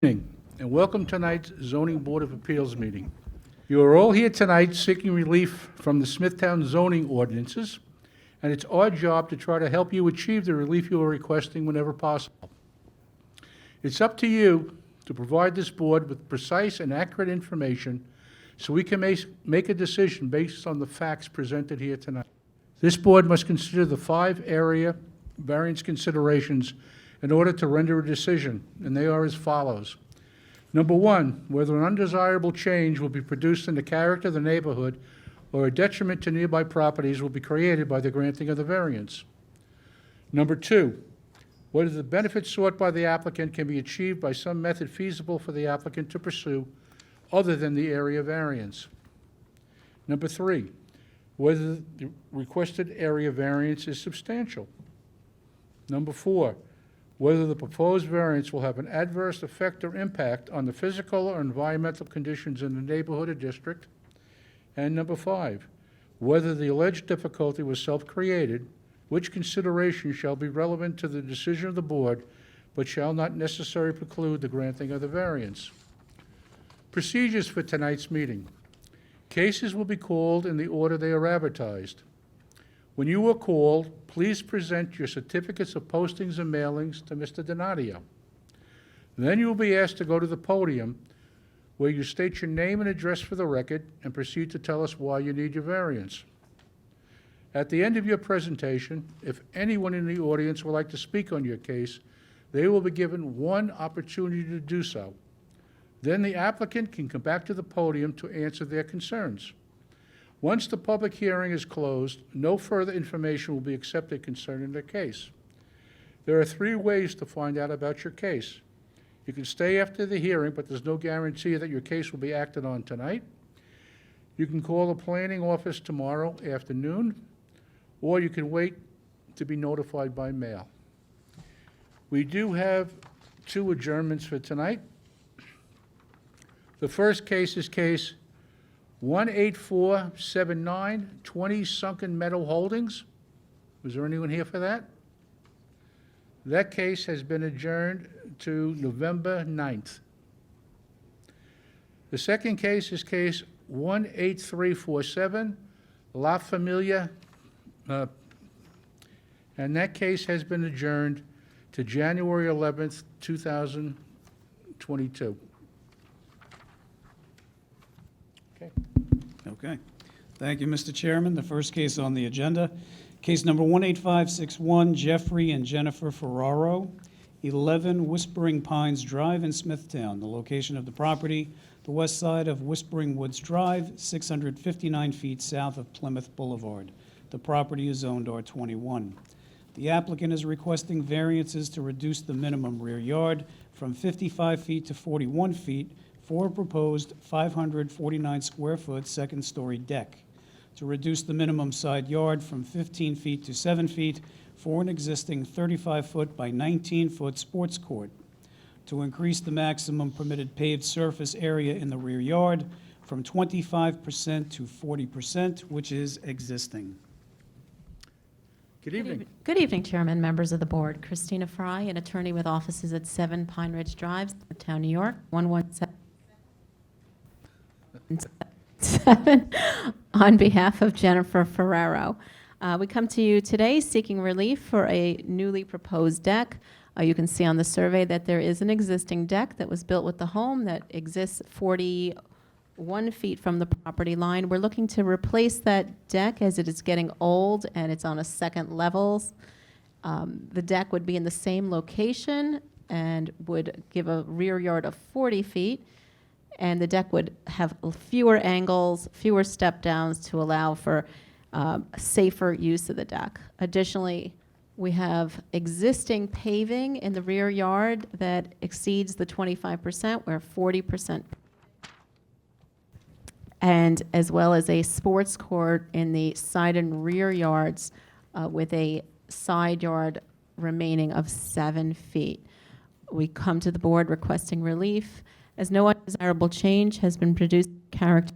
Evening, and welcome to tonight's Zoning Board of Appeals meeting. You are all here tonight seeking relief from the Smithtown zoning ordinances, and it's our job to try to help you achieve the relief you are requesting whenever possible. It's up to you to provide this board with precise and accurate information so we can make a decision based on the facts presented here tonight. This board must consider the 5 area variance considerations in order to render a decision, and they are as follows. Number 1, whether an undesirable change will be produced in the character of the neighborhood or a detriment to nearby properties will be created by the granting of the variance. Number 2, whether the benefits sought by the applicant can be achieved by some method feasible for the applicant to pursue other than the area variance. Number 3, whether the requested area variance is substantial. Number 4, whether the proposed variance will have an adverse effect or impact on the physical or environmental conditions in the neighborhood or district. And number 5, whether the alleged difficulty was self-created, which consideration shall be relevant to the decision of the board, but shall not necessarily preclude the granting of the variance. Procedures for tonight's meeting. Cases will be called in the order they are advertised. When you are called, please present your certificates of postings and mailings to Mr. Donadio. Then you will be asked to go to the podium where you state your name and address for the record and proceed to tell us why you need your variance. At the end of your presentation, if anyone in the audience would like to speak on your case, they will be given one opportunity to do so. Then the applicant can come back to the podium to answer their concerns. Once the public hearing is closed, no further information will be accepted concerning their case. There are 3 ways to find out about your case. You can stay after the hearing, but there's no guarantee that your case will be acted on tonight. You can call the planning office tomorrow afternoon, or you can wait to be notified by mail. We do have 2 adjournments for tonight. The first case is case 18479, 20 Sunken Meadow Holdings. Was there anyone here for that? That case has been adjourned to November 9th. The second case is case 18347, La Familia, and that case has been adjourned to January 11th, 2022. Okay. Thank you, Mr. Chairman. The first case on the agenda, case number 18561, Jeffrey and Jennifer Ferraro, 11 Whispering Pines Drive in Smithtown. The location of the property, the west side of Whispering Woods Drive, 659 feet south of Plymouth Boulevard. The property is zoned R21. The applicant is requesting variances to reduce the minimum rear yard from 55 feet to 41 feet for a proposed 549 square foot second-story deck, to reduce the minimum side yard from 15 feet to 7 feet for an existing 35-foot by 19-foot sports court, to increase the maximum permitted paved surface area in the rear yard from 25% to 40%, which is existing. Good evening. Good evening, Chairman, members of the board. Christina Fry, an attorney with offices at 7 Pine Ridge Drive, Smithtown, New York, 117. On behalf of Jennifer Ferraro. We come to you today seeking relief for a newly proposed deck. You can see on the survey that there is an existing deck that was built with the home that exists 41 feet from the property line. We're looking to replace that deck as it is getting old and it's on a second level. The deck would be in the same location and would give a rear yard of 40 feet. And the deck would have fewer angles, fewer step downs to allow for safer use of the deck. Additionally, we have existing paving in the rear yard that exceeds the 25%, where 40%, and as well as a sports court in the side and rear yards with a side yard remaining of 7 feet. We come to the board requesting relief as no undesirable change has been produced character.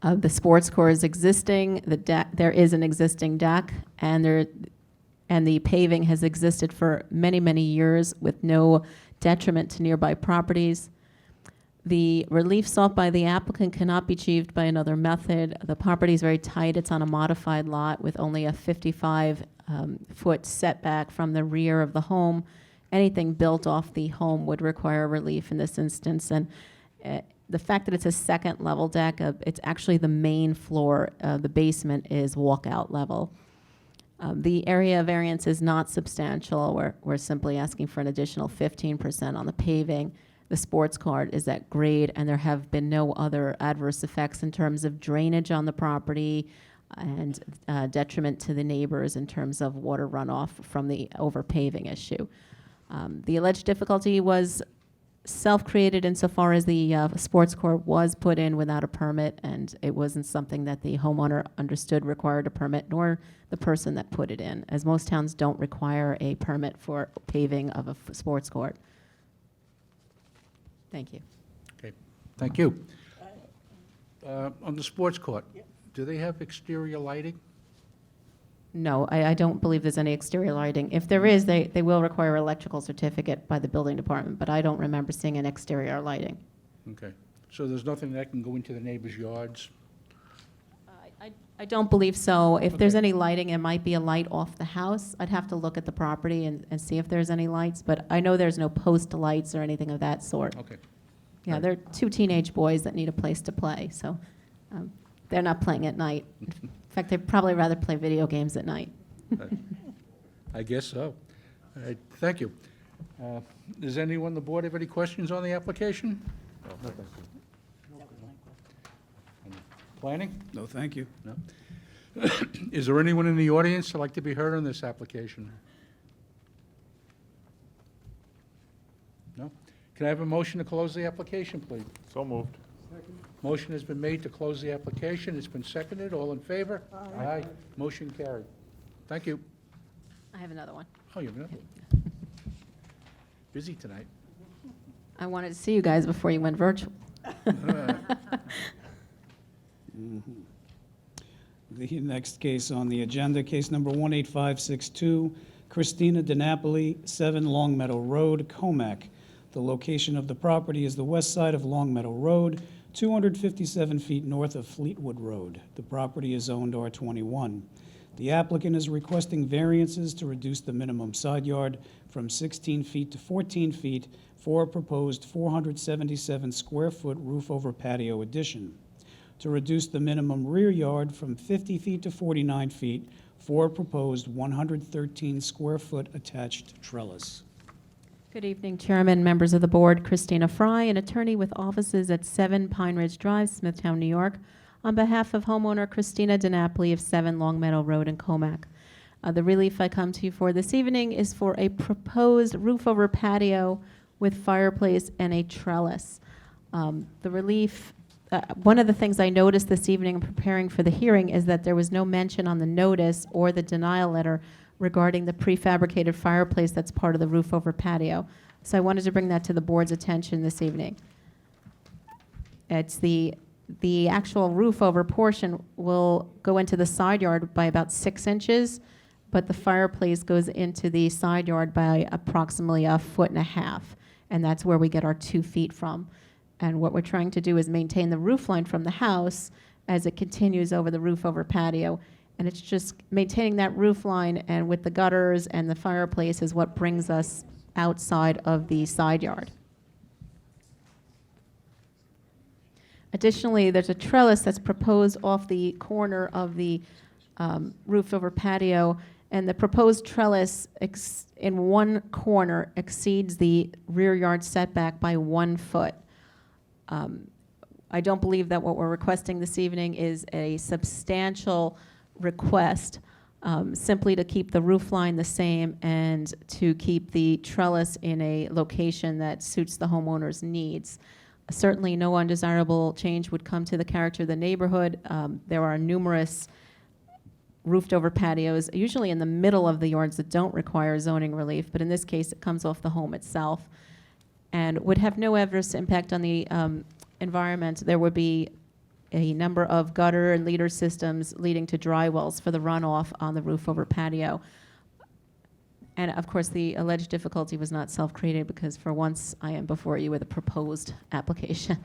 The sports court is existing, there is an existing deck, and and the paving has existed for many, many years with no detriment to nearby properties. The relief sought by the applicant cannot be achieved by another method. The property is very tight. It's on a modified lot with only a 55-foot setback from the rear of the home. Anything built off the home would require relief in this instance. And the fact that it's a second-level deck, it's actually the main floor. The basement is walkout level. The area variance is not substantial. We're simply asking for an additional 15% on the paving. The sports card is at grade, and there have been no other adverse effects in terms of drainage on the property and detriment to the neighbors in terms of water runoff from the over-paving issue. The alleged difficulty was self-created insofar as the sports court was put in without a permit, and it wasn't something that the homeowner understood required a permit, nor the person that put it in, as most towns don't require a permit for paving of a sports court. Thank you. Okay, thank you. On the sports court, do they have exterior lighting? No, I don't believe there's any exterior lighting. If there is, they will require electrical certificate by the building department, but I don't remember seeing an exterior lighting. Okay, so there's nothing that can go into the neighbors' yards? I don't believe so. If there's Okay. any lighting, it might be a light off the house. I'd have to look at the property and see if there's any lights, but I know there's no post lights or anything of that sort. Okay, Yeah, they're two teenage boys that need a place to play, so they're not playing at night. In fact, they'd probably rather play video games at night. I guess so. All right, thank you. Does anyone on the board have any questions on the application? No, thank you. Planning? No, thank you. No. Is there anyone in the audience that'd like to be heard on this application? No? Can I have a motion to close the application, please? So moved. Motion has been made to close the application. It's been seconded. All in favor? Aye. Motion carried. Thank you. I have another one. Oh, you're not busy tonight. I wanted to see you guys before you went virtual. The next case on the agenda, case number 18562, Christina DiNapoli, 7 Long Meadow Road, Comac. The location of the property is the west side of Long Meadow Road, 257 feet north of Fleetwood Road. The property is zoned R21. The applicant is requesting variances to reduce the minimum side yard from 16 feet to 14 feet for a proposed 477 square foot roof over patio addition, to reduce the minimum rear yard from 50 feet to 49 feet for a proposed 113 square foot attached trellis. Good evening, Chairman, members of the board. Christina Fry, an attorney with offices at 7 Pine Ridge Drive, Smithtown, New York, on behalf of homeowner Christina DiNapoli of 7 Long Meadow Road in Comac. The relief I come to you for this evening is for a proposed roof over patio with fireplace and a trellis. The relief, one of the things I noticed this evening in preparing for the hearing is that there was no mention on the notice or the denial letter regarding the prefabricated fireplace that's part of the roof over patio. So I wanted to bring that to the board's attention this evening. It's the actual roof over portion will go into the side yard by about 6 inches, but the fireplace goes into the side yard by approximately 1.5 feet, and that's where we get our 2 feet from. And what we're trying to do is maintain the roof line from the house as it continues over the roof over patio. And it's just maintaining that roof line, and with the gutters and the fireplace is what brings us outside of the side yard. Additionally, there's a trellis that's proposed off the corner of the roof over patio, and the proposed trellis in one corner exceeds the rear yard setback by 1 foot. I don't believe that what we're requesting this evening is a substantial request, simply to keep the roof line the same and to keep the trellis in a location that suits the homeowner's needs. Certainly, no undesirable change would come to the character of the neighborhood. There are numerous roofed-over patios, usually in the middle of the yards, that don't require zoning relief, but in this case, it comes off the home itself and would have no adverse impact on the environment. There would be a number of gutter and leader systems leading to dry wells for the runoff on the roof over patio. And of course, the alleged difficulty was not self-created because for once I am before you with a proposed application.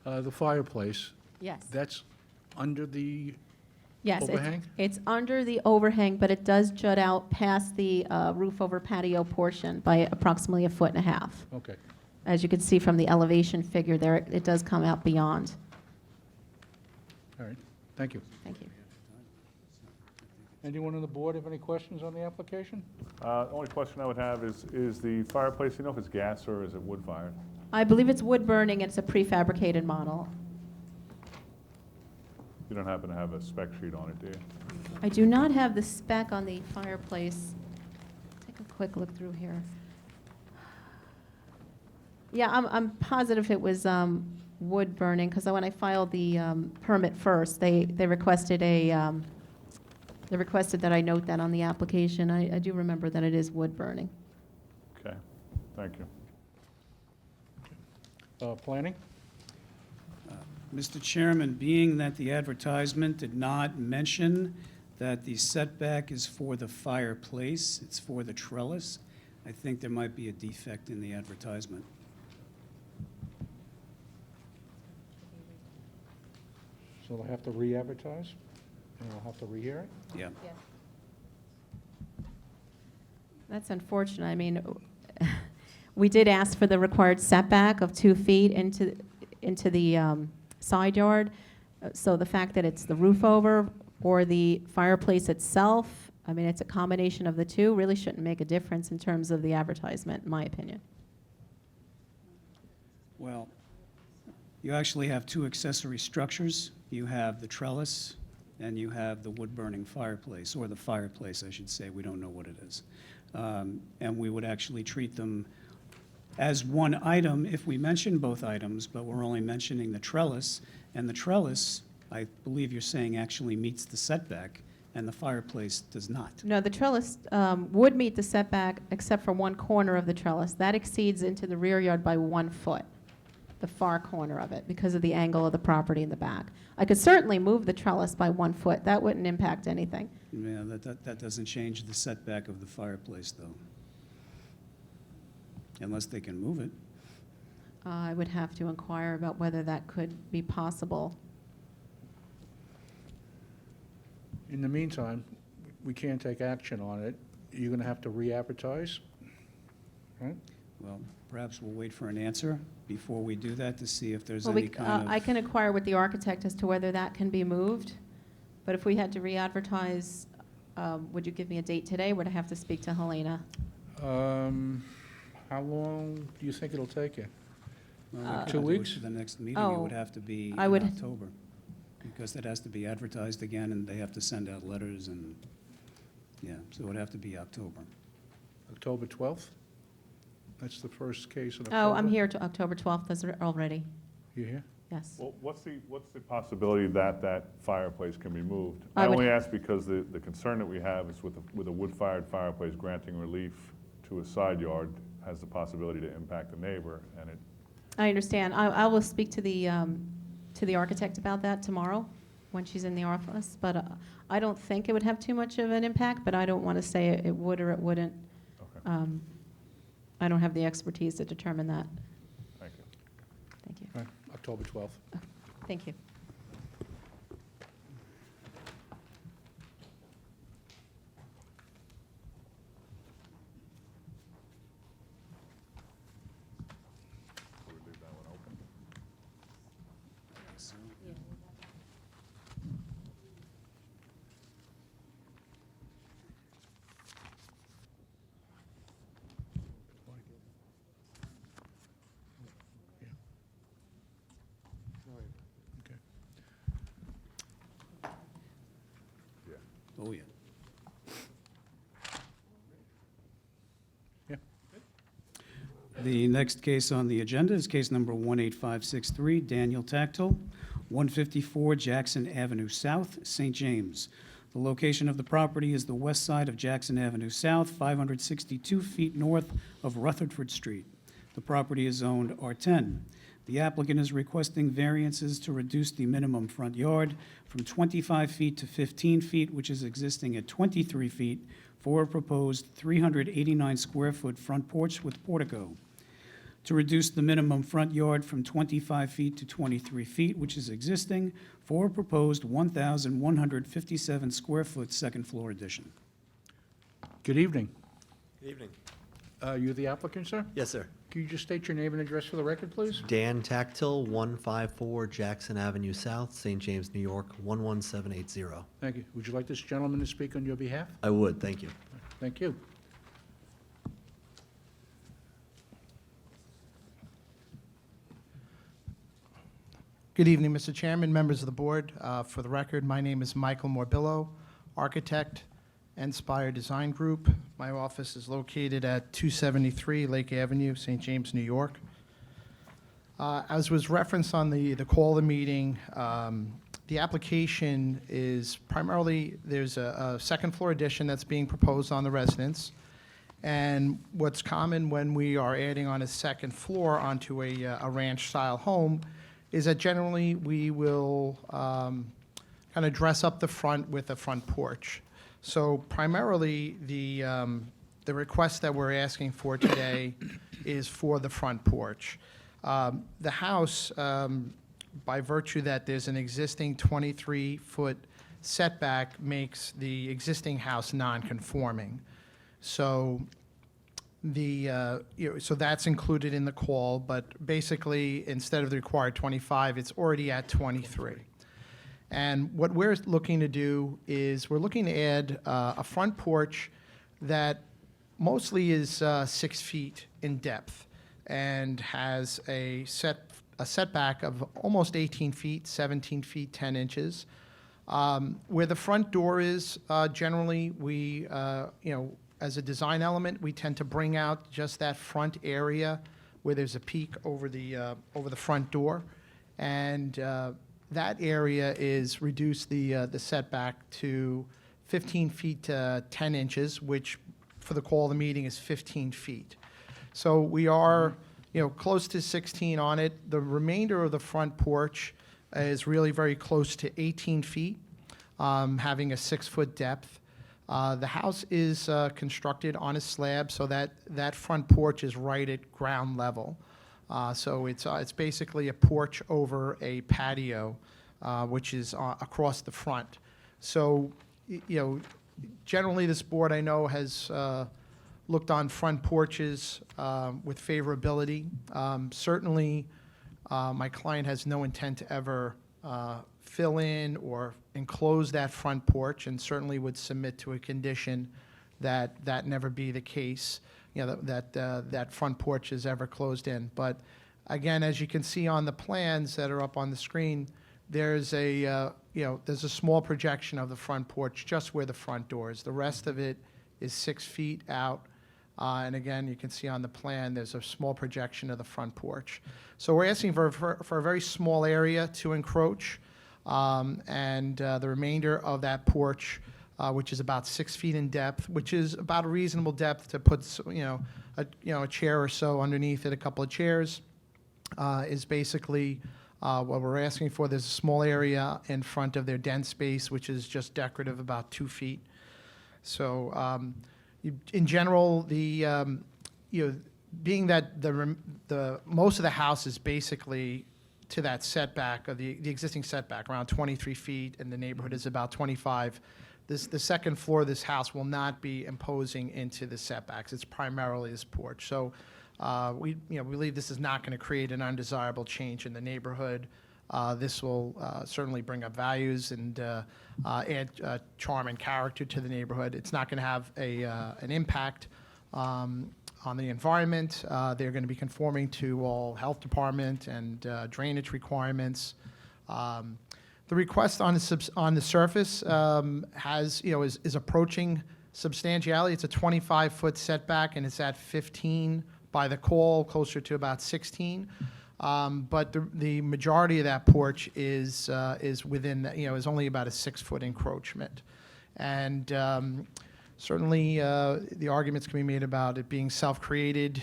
The fireplace, Yes. that's under the Yes, overhang? it's under the overhang, but it does jut out past the roof over patio portion by approximately 1.5 feet. Okay. As you can see from the elevation figure there, it does come out beyond. All right, thank you. Thank you. Anyone on the board have any questions on the application? The only question I would have is the fireplace, you know if it's gas or is it wood fired? I believe it's wood burning, and it's a prefabricated model. You don't happen to have a spec sheet on it, do you? I do not have the spec on the fireplace. Take a quick look through here. Yeah, I'm positive it was wood burning, because when I filed the permit first, they requested they requested that I note that on the application. I do remember that it is wood burning. Okay, thank you. Planning? Mr. Chairman, being that the advertisement did not mention that the setback is for the fireplace, it's for the trellis, I think there might be a defect in the advertisement. So they'll have to re-advertise, and we'll have to rehear it? Yeah. That's unfortunate. I mean, we did ask for the required setback of 2 feet into the side yard. So the fact that it's the roof over or the fireplace itself, I mean, it's a combination of the two, really shouldn't make a difference in terms of the advertisement, in my opinion. Well, you actually have two accessory structures. You have the trellis, and you have the wood-burning fireplace, or the fireplace, I should say. We don't know what it is. And we would actually treat them as one item if we mention both items, but we're only mentioning the trellis. And the trellis, I believe you're saying, actually meets the setback, and the fireplace does not. No, the trellis would meet the setback except for one corner of the trellis. That exceeds into the rear yard by 1 foot, the far corner of it, because of the angle of the property in the back. I could certainly move the trellis by 1 foot. That wouldn't impact anything. Yeah, that doesn't change the setback of the fireplace, though. Unless they can move it. I would have to inquire about whether that could be possible. In the meantime, we can't take action on it. You're going to have to re-advertise, right? Well, perhaps we'll wait for an answer before we do that to see if there's Well, any kind of... I can inquire with the architect as to whether that can be moved, but if we had to re-advertise, would you give me a date today? Would I have to speak to Helena? How long do you think it'll take you? Well, we could 2 do it weeks? For the next meeting, it Oh, would have to be in I would- October, because it has to be advertised again, and they have to send out letters, and, yeah, so it would have to be October. October 12th? That's the first case in October? Oh, I'm here to October 12th already, You here? yes. Well, what's the possibility that that fireplace can be moved? I I would- only ask because the concern that we have is with a wood-fired fireplace granting relief to a side yard has the possibility to impact the neighbor, and it, I understand. I will speak to the architect about that tomorrow when she's in the office, but I don't think it would have too much of an impact, but I don't want to say it would or it wouldn't. okay, I don't have the expertise to determine that. thank you. Thank you. Right, October 12th. Thank you. So we leave that one open? Okay. Yeah. Oh, yeah. Yeah. The next case on the agenda is case number 18563, Daniel Tactile, 154 Jackson Avenue South, St. James. The location of the property is the west side of Jackson Avenue South, 562 feet north of Rutherford Street. The property is zoned R10. The applicant is requesting variances to reduce the minimum front yard from 25 feet to 15 feet, which is existing at 23 feet, for a proposed 389-square-foot front porch with portico. To reduce the minimum front yard from 25 feet to 23 feet, which is existing, for a proposed 1,157-square-foot second-floor addition. Good evening. Good evening. You the applicant, sir? Yes, sir. Can you just state your name and address for the record, please? Dan Tactile, 154 Jackson Avenue South, St. James, New York, 11780. Thank you. Would you like this gentleman to speak on your behalf? I would, thank you. Thank you. Good evening, Mr. Chairman, members of the board. For the record, my name is Michael Morbillo, architect, Inspire Design Group. My office is located at 273 Lake Avenue, St. James, New York. As was referenced on the call of the meeting, the application is primarily, there's a second floor addition that's being proposed on the residence. And what's common when we are adding on a second floor onto a ranch-style home is that generally we will kind of dress up the front with a front porch. So primarily, the request that we're asking for today is for the front porch. The house, by virtue that there's an existing 23-foot setback, makes the existing house non-conforming. So so that's included in the call, but basically, instead of the required 25, it's already at 23. And what we're looking to do is we're looking to add a front porch that mostly is 6 feet in depth and has a setback of almost 18 feet, 17 feet, 10 inches. Where the front door is, generally, we, as a design element, we tend to bring out just that front area where there's a peak over the front door. And that area is reduced the setback to 15 feet to 10 inches, which for the call of the meeting is 15 feet. So we are, close to 16 on it. The remainder of the front porch is really very close to 18 feet, having a 6-foot depth. The house is constructed on a slab, so that front porch is right at ground level. So it's basically a porch over a patio, which is across the front. So, generally this board I know has looked on front porches with favorability. Certainly, my client has no intent to ever fill in or enclose that front porch, and certainly would submit to a condition that that never be the case, that front porch is ever closed in. But again, as you can see on the plans that are up on the screen, there's a small projection of the front porch just where the front door is. The rest of it is 6 feet out. And again, you can see on the plan, there's a small projection of the front porch. So we're asking for a very small area to encroach. And the remainder of that porch, which is about 6 feet in depth, which is about a reasonable depth to put, a chair or so underneath it, a couple of chairs, is basically what we're asking for. There's a small area in front of their den space, which is just decorative, about 2 feet. So, in general, being that the most of the house is basically to that setback of the existing setback, around 23 feet, and the neighborhood is about 25. The second floor of this house will not be imposing into the setbacks. It's primarily this porch. So we believe this is not going to create an undesirable change in the neighborhood. This will certainly bring up values and add charm and character to the neighborhood. It's not going to have an impact on the environment. They're going to be conforming to all health department and drainage requirements. The request on the surface is approaching substantiality. It's a 25-foot setback, and it's at 15 by the call, closer to about 16. But the majority of that porch is within, is only about a 6-foot encroachment. And certainly, the arguments can be made about it being self-created.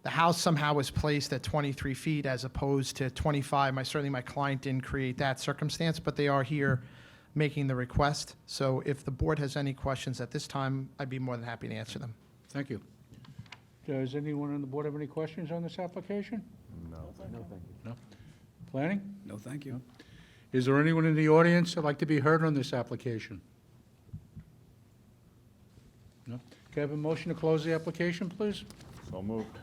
the house somehow was placed at 23 feet as opposed to 25. Certainly my client didn't create that circumstance, but they are here making the request. So if the board has any questions at this time, I'd be more than happy to answer them. Thank you. Does anyone on the board have any questions on this application? No. No? Planning? No, thank you. Is there anyone in the audience that'd like to be heard on this application? No? Can I have a motion to close the application, please? So moved.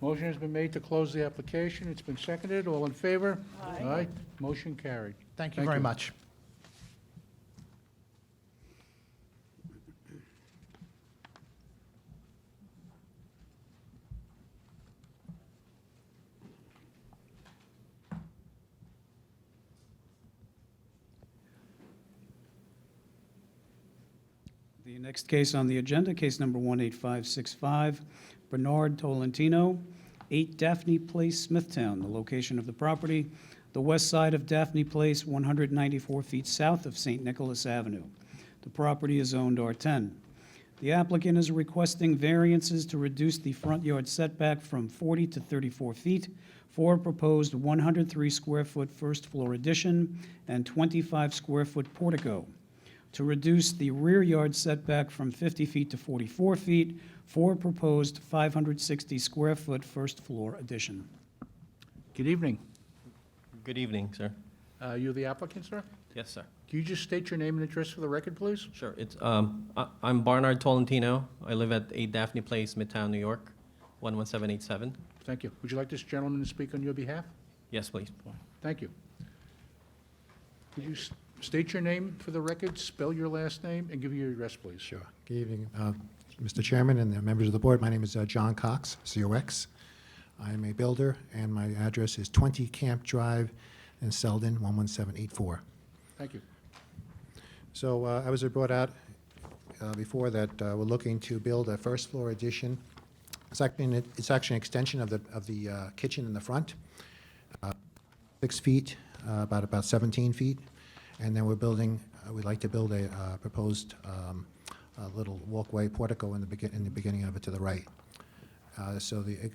Motion has been made to close the application. It's been seconded. All in favor? Aye. Motion carried. Thank you very much. The next case on the agenda, case number 18565, Bernard Tolentino, 8 Daphne Place, Smithtown. The location of the property, the west side of Daphne Place, 194 feet south of St. Nicholas Avenue. The property is zoned R10. The applicant is requesting variances to reduce the front yard setback from 40 to 34 feet for a proposed 103-square-foot first-floor addition and 25-square-foot portico, to reduce the rear yard setback from 50 feet to 44 feet for a proposed 560-square-foot first-floor addition. Good evening. Good evening, sir. You the applicant, sir? Yes, sir. Can you just state your name and address for the record, please? Sure. I'm Bernard Tolentino. I live at 8 Daphne Place, Midtown, New York, 11787. Thank you. Would you like this gentleman to speak on your behalf? Yes, please. Thank you. Could you state your name for the record, spell your last name, and give your address, please? Sure. Good evening, Mr. Chairman and the members of the board. My name is John Cox, COX. I am a builder, and my address is 20 Camp Drive in Selden, 11784. Thank you. So I was brought out before that we're looking to build a first-floor addition. It's actually an extension of the kitchen in the front, 6 feet, about 17 feet. And then we'd like to build a proposed little walkway portico in the beginning of it to the right. So the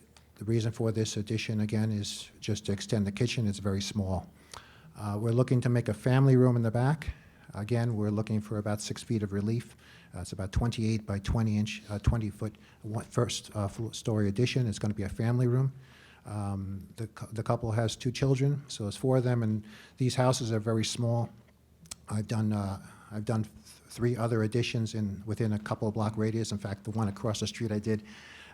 reason for this addition, again, is just to extend the kitchen. It's very small. We're looking to make a family room in the back. Again, we're looking for about 6 feet of relief. It's about 28 by 20-foot first-story addition. It's going to be a family room. The couple has 2 children, so it's 4 of them, and these houses are very small. I've done 3 other additions within a couple of block radius. In fact, the one across the street I did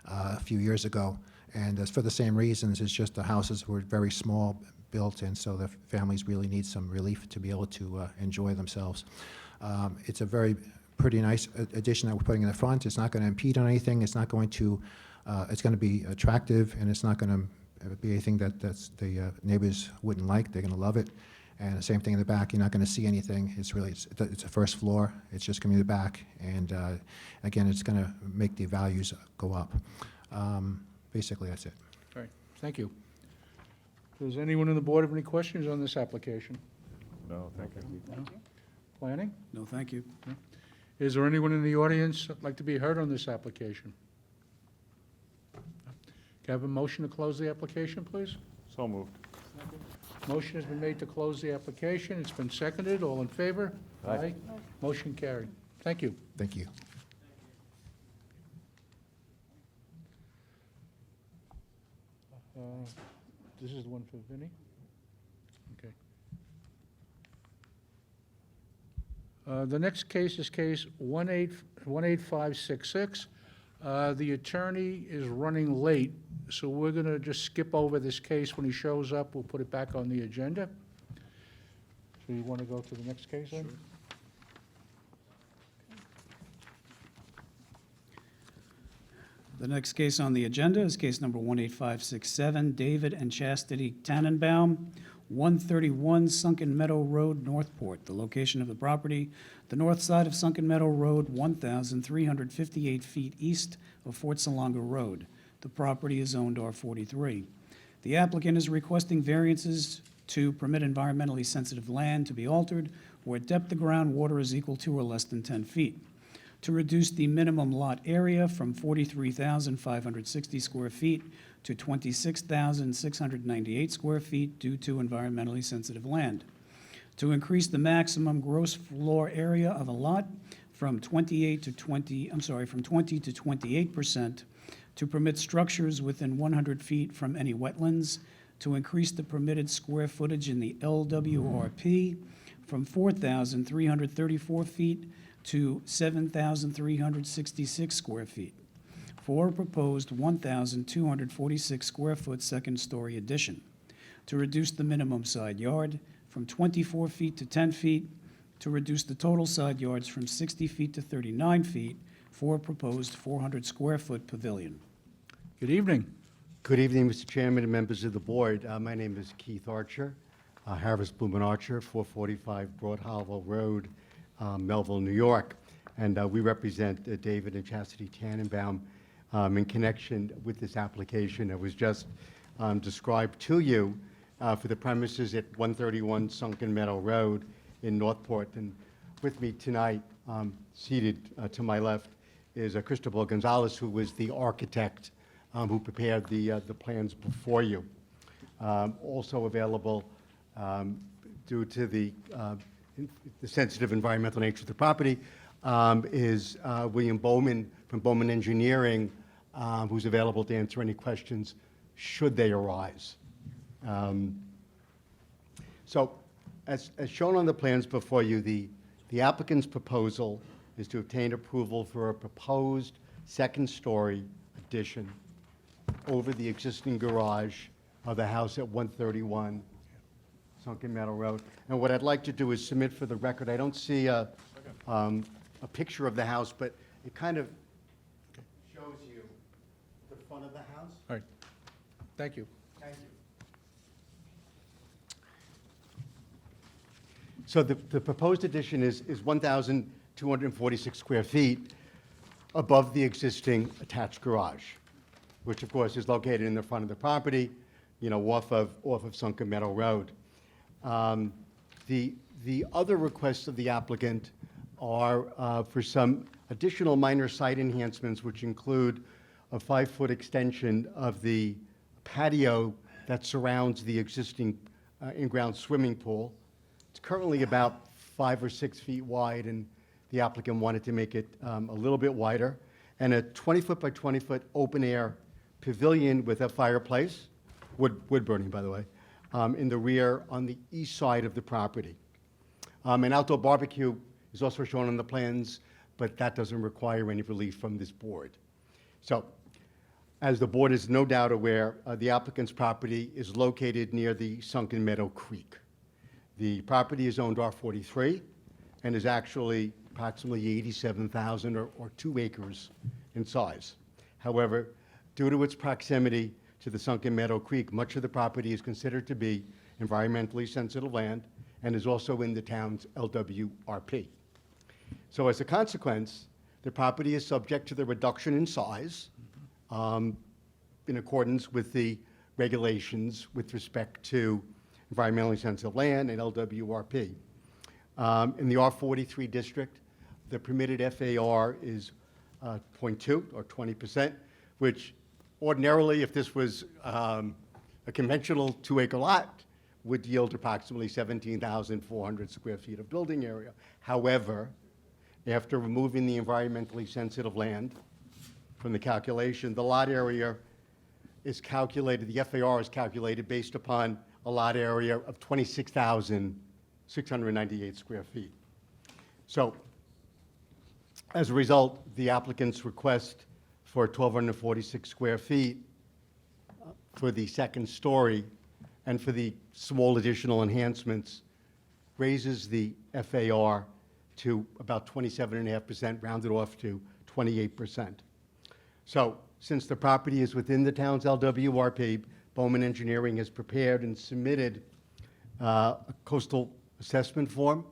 a few years ago, and it's for the same reasons. It's just the houses were very small built, and so the families really need some relief to be able to enjoy themselves. It's a very pretty nice addition that we're putting in the front. It's not going to impede on anything. It's not going to. It's going to be attractive, and it's not going to be anything that the neighbors wouldn't like. They're going to love it. And the same thing in the back. You're not going to see anything. It's a first floor. It's just going to be the back, and again, it's going to make the values go up. Basically, that's it. All right, thank you. Does anyone on the board have any questions on this application? No, thank you. Planning? No, thank you. Is there anyone in the audience that'd like to be heard on this application? Can I have a motion to close the application, please? So moved. Motion has been made to close the application. It's been seconded. All in favor? Aye. Motion carried. Thank you. Thank you. This is the one for Vinnie? Okay. The next case is case 18566. The attorney is running late, so we're going to just skip over this case. When he shows up, we'll put it back on the agenda. So you want to go to the next case then? The next case on the agenda is case number 18567, David and Chastity Tannenbaum, 131 Sunken Meadow Road, Northport. The location of the property, the north side of Sunken Meadow Road, 1,358 feet east of Fort Salonga Road. The property is zoned R43. The applicant is requesting variances to permit environmentally sensitive land to be altered where depth of groundwater is equal to or less than 10 feet. to reduce the minimum lot area from 43,560 square feet to 26,698 square feet due to environmentally sensitive land, to increase the maximum gross floor area of a lot from 20 to 28%, to permit structures within 100 feet from any wetlands, to increase the permitted square footage in the LWRP from 4,334 feet to 7,366 square feet, for a proposed 1,246 square foot second-story addition, to reduce the minimum side yard from 24 feet to 10 feet, to reduce the total side yards from 60 feet to 39 feet, for a proposed 400 square foot pavilion. Good evening. Good evening, Mr. Chairman and members of the board. My name is Keith Archer, Harvest Bloom and Archer, 445 Broad Hollow Road, Melville, New York. And we represent David and Chastity Tannenbaum in connection with this application that was just described to you for the premises at 131 Sunken Meadow Road in Northport. And with me tonight, seated to my left, is Cristobal Gonzalez, who was the architect who prepared the plans before you. Also available, due to the sensitive environmental nature of the property, is William Bowman from Bowman Engineering, who's available to answer any questions should they arise. So, as shown on the plans before you, the applicant's proposal is to obtain approval for a proposed second-story addition over the existing garage of the house at 131 Sunken Meadow Road. And what I'd like to do is submit for the record, I don't see a picture of the house, but it kind of shows you the front of the house. All right. Thank you. Thank you. So the proposed addition is 1,246 square feet above the existing attached garage, which of course is located in the front of the property, you know, off of Sunken Meadow Road. The other requests of the applicant are for some additional minor site enhancements, which include a 5-foot extension of the patio that surrounds the existing in-ground swimming pool. It's currently about 5 or 6 feet wide, and the applicant wanted to make it a little bit wider, and a 20-foot by 20-foot open-air pavilion with a fireplace, wood burning, by the way, in the rear on the east side of the property. An outdoor barbecue is also shown on the plans, but that doesn't require any relief from this board. So, as the board is no doubt aware, the applicant's property is located near the Sunken Meadow Creek. The property is owned R43 and is actually approximately 87,000 or 2 acres in size. However, due to its proximity to the Sunken Meadow Creek, much of the property is considered to be environmentally sensitive land and is also in the town's LWRP. So as a consequence, the property is subject to the reduction in size in accordance with the regulations with respect to environmentally sensitive land and LWRP. In the R43 district, the permitted FAR is 0.2 or 20%, which ordinarily, if this was a conventional 2-acre lot, would yield approximately 17,400 square feet of building area. However, after removing the environmentally sensitive land from the calculation, the lot area is calculated, the FAR is calculated based upon a lot area of 26,698 square feet. So, as a result, the applicant's request for 1,246 square feet for the second story and for the small additional enhancements raises the FAR to about 27.5%, rounded off to 28%. So, since the property is within the town's LWRP, Bowman Engineering has prepared and submitted a coastal assessment form,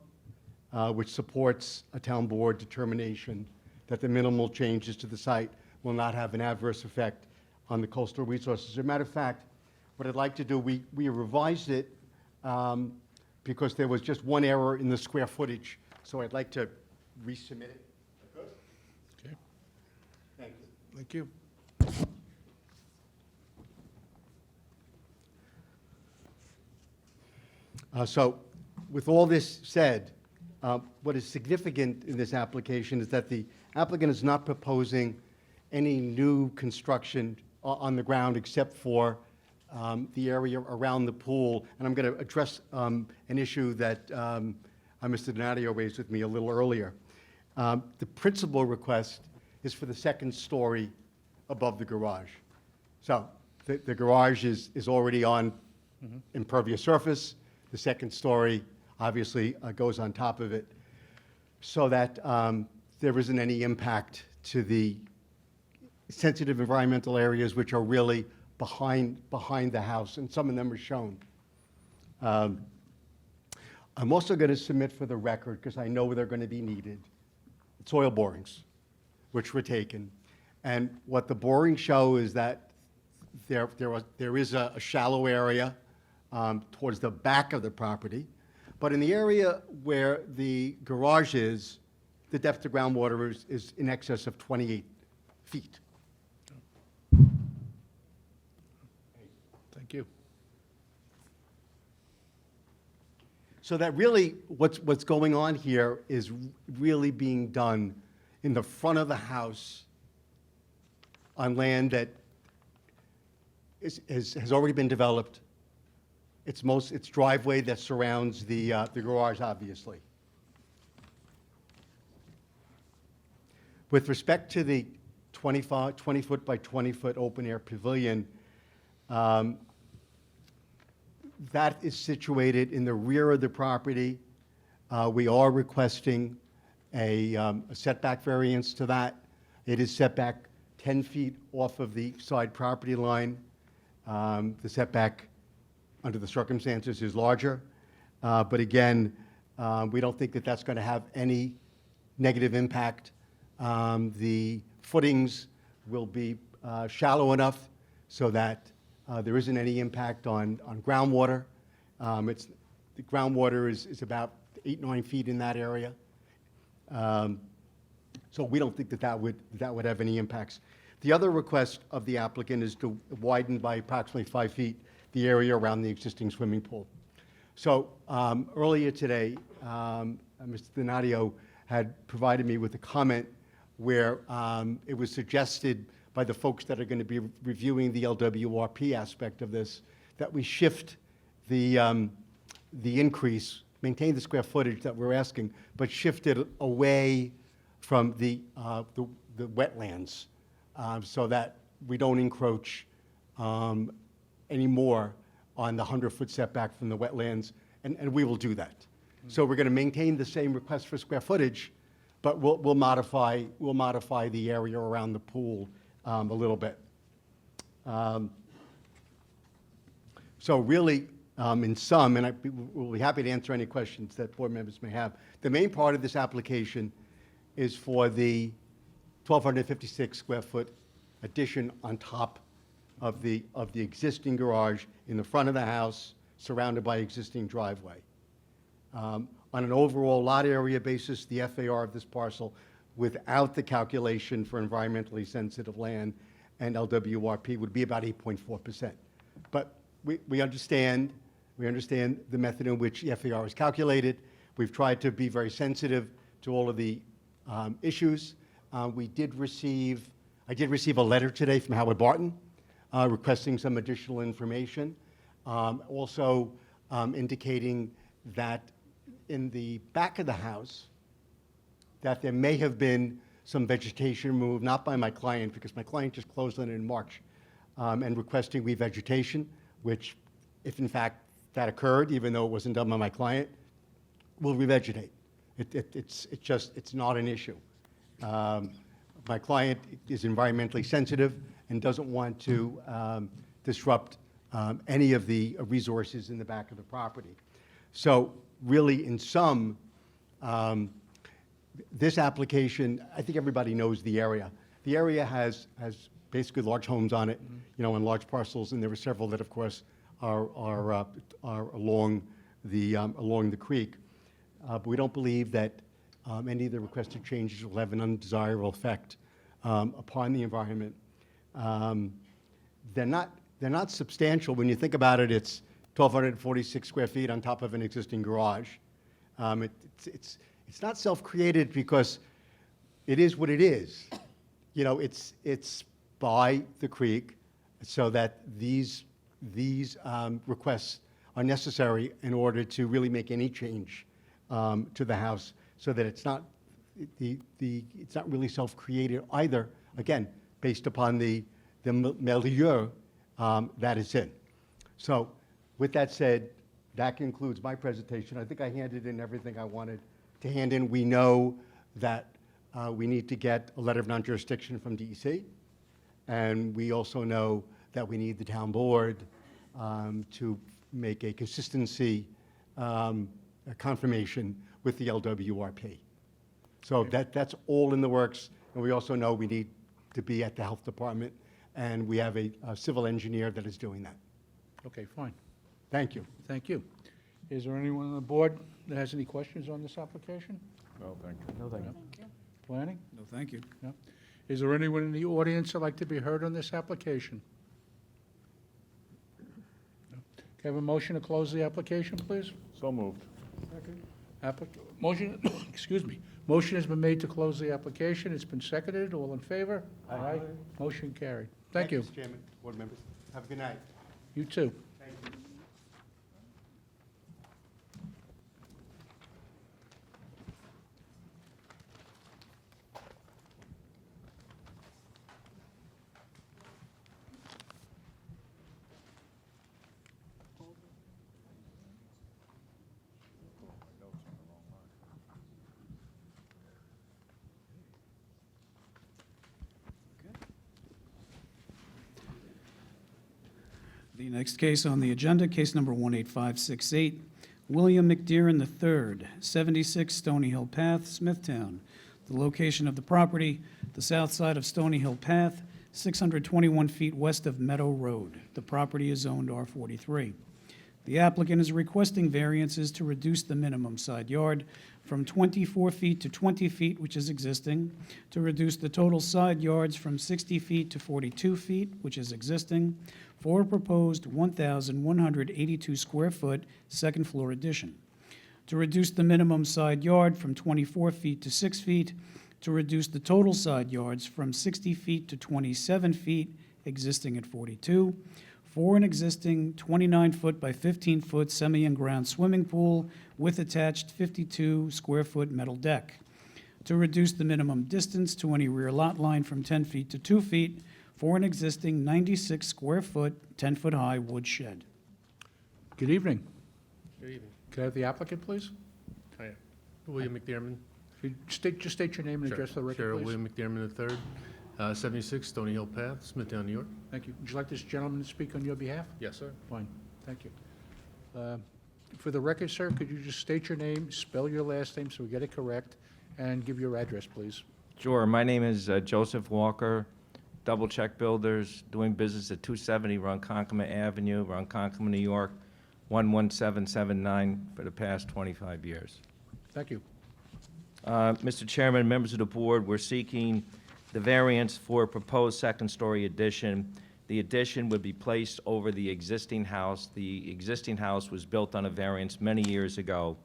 which supports a town board determination that the minimal changes to the site will not have an adverse effect on the coastal resources. As a matter of fact, what I'd like to do, we revised it because there was just one error in the square footage, so I'd like to resubmit it. Thank you. So with all this said, what is significant in this application is that the applicant is not proposing any new construction on the ground except for the area around the pool. And I'm going to address an issue that Mr. Donadio raised with me a little earlier. The principal request is for the second story above the garage. So the garage is already on impervious surface. The second story obviously goes on top of it so that there isn't any impact to the sensitive environmental areas which are really behind the house, and some of them are shown. I'm also going to submit for the record, because I know they're going to be needed, soil borings, which were taken. And what the borings show is that there is a shallow area towards the back of the property, but in the area where the garage is, the depth of groundwater is in excess of 28 feet. Thank you. So that really, what's going on here is really being done in the front of the house on land that has already been developed. It's driveway that surrounds the garage, obviously. With respect to the 20-foot by 20-foot open-air pavilion, that is situated in the rear of the property. We are requesting a setback variance to that. It is set back 10 feet off of the side property line. The setback, under the circumstances, is larger. But again, we don't think that that's going to have any negative impact. The footings will be shallow enough so that there isn't any impact on groundwater. The groundwater is about 8-9 feet in that area. So we don't think that would have any impacts. The other request of the applicant is to widen by approximately 5 feet the area around the existing swimming pool. So earlier today, Mr. Donadio had provided me with a comment where it was suggested by the folks that are going to be reviewing the LWRP aspect of this, that we shift the increase, maintain the square footage that we're asking, but shift it away from the wetlands so that we don't encroach anymore on the 100-foot setback from the wetlands, and we will do that. So we're going to maintain the same request for square footage, but we'll modify the area around the pool a little bit. So really, in sum, and we'll be happy to answer any questions that board members may have, the main part of this application is for the 1,256 square foot addition on top of the existing garage in the front of the house, surrounded by existing driveway. On an overall lot area basis, the FAR of this parcel, without the calculation for environmentally sensitive land and LWRP, would be about 8.4%. But we understand the method in which the FAR is calculated. We've tried to be very sensitive to all of the issues. I did receive a letter today from Howard Barton requesting some additional information, also indicating that in the back of the house, that there may have been some vegetation removed, not by my client, because my client just closed on it in March, and requesting revegetation, which, if in fact that occurred, even though it wasn't done by my client, will revegetate. It's not an issue. My client is environmentally sensitive and doesn't want to disrupt any of the resources in the back of the property. So really, in sum, this application, I think everybody knows the area. The area has basically large homes on it, and large parcels, and there are several that, of course, are along the creek. But we don't believe that any of the requested changes will have an undesirable effect upon the environment. They're not substantial. When you think about it, it's 1,246 square feet on top of an existing garage. It's not self-created because it is what it is. You know, it's by the creek, so that these requests are necessary in order to really make any change to the house, so that it's not it's not really self-created either. Again, based upon the milieu that it's in. So, with that said, that concludes my presentation. I think I handed in everything I wanted to hand in. We know that we need to get a letter of non-jurisdiction from DEC, and we also know that we need the town board to make a consistency a confirmation with the LWRP. So that's all in the works, and we also know we need to be at the health department, and we have a civil engineer that is doing that. Okay, fine. Thank you. Thank you. Is there anyone on the board that has any questions on this application? No, thank you. No, thank you. Planning? No, thank you. No. Is there anyone in the audience that'd like to be heard on this application? No. Can I have a motion to close the application, please? So moved. Motion, excuse me. Motion has been made to close the application. It's been seconded. All in favor? Aye. Motion carried. Thank you. Mr. Chairman, board members. Have a good night. You too. Thank you. The next case on the agenda, case number 18568, William McDeeran III, 76 Stony Hill Path, Smithtown. The location of the property, the south side of Stony Hill Path, 621 feet west of Meadow Road. The property is zoned R43. The applicant is requesting variances to reduce the minimum side yard from 24 feet to 20 feet, which is existing, to reduce the total side yards from 60 feet to 42 feet, which is existing, for a proposed 1,182 square foot second floor addition. To reduce the minimum side yard from 24 feet to 6 feet, to reduce the total side yards from 60 feet to 27 feet, existing at 42, for an existing 29-foot by 15-foot semi-in-ground swimming pool with attached 52 square foot metal deck. To reduce the minimum distance to any rear lot line from 10 feet to 2 feet, for an existing 96 square foot, 10-foot high wood shed. Good evening. Good evening. Can I have the applicant, please? Hi, William McDearman. Could you just state your name and address for the Sure, record, please. William McDearman III, 76 Stony Hill Path, Smithtown, New York. Thank you. Would you like this gentleman to speak on your behalf? Yes, sir. Fine, thank you. For the record, sir, could you just state your name, spell your last name so we get it correct, and give your address, please? Sure. My name is Joseph Walker, Double Check Builders, doing business at 270 Ronkonkoma Avenue, Ronkonkoma, New York, 11779 for the past 25 years. Thank you. Mr. Chairman, members of the board, we're seeking the variance for a proposed second-story addition. The addition would be placed over the existing house. The existing house was built on a variance many years ago.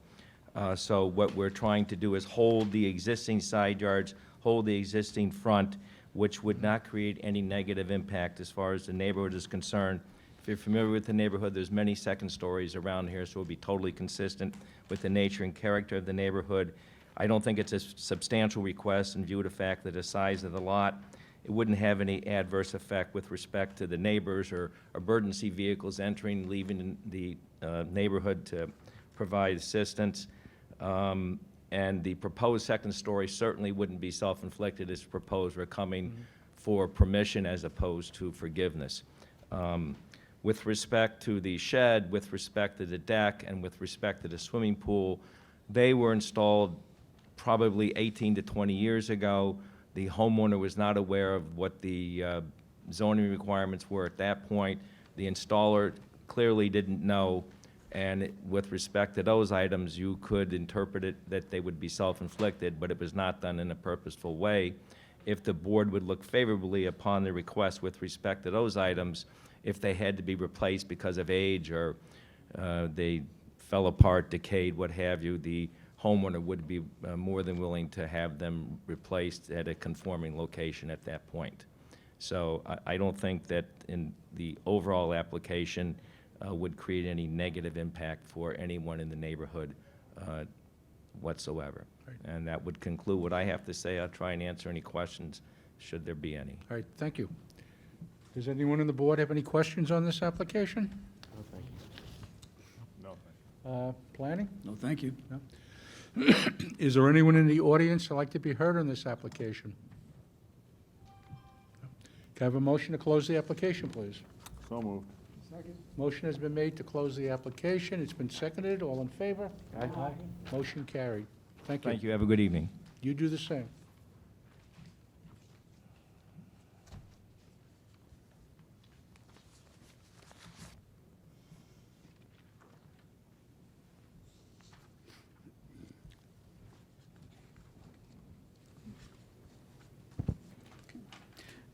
So what we're trying to do is hold the existing side yards, hold the existing front, which would not create any negative impact as far as the neighborhood is concerned. If you're familiar with the neighborhood, there's many second stories around here, so it will be totally consistent with the nature and character of the neighborhood. I don't think it's a substantial request in view of the fact that the size of the lot, it wouldn't have any adverse effect with respect to the neighbors or emergency vehicles entering, leaving the neighborhood to provide assistance. And the proposed second story certainly wouldn't be self-inflicted as proposed. We're coming for permission as opposed to forgiveness. With respect to the shed, with respect to the deck, and with respect to the swimming pool, they were installed probably 18 to 20 years ago. The homeowner was not aware of what the zoning requirements were at that point. The installer clearly didn't know, and with respect to those items, you could interpret it that they would be self-inflicted, but it was not done in a purposeful way. if the board would look favorably upon the request with respect to those items, if they had to be replaced because of age or they fell apart, decayed, what have you, the homeowner would be more than willing to have them replaced at a conforming location at that point. So I don't think that in the overall application would create any negative impact for anyone in the neighborhood whatsoever. Right. And that would conclude what I have to say. I'll try and answer any questions, should there be any. All right, thank you. Does anyone on the board have any questions on this application? No, thank you. Planning? No, thank you. Is there anyone in the audience that'd like to be heard on this application? Can I have a motion to close the application, please? So moved. Motion has been made to close the application. It's been seconded. All in favor? Aye. Motion carried. Thank you. Thank you. Have a good evening. You do the same.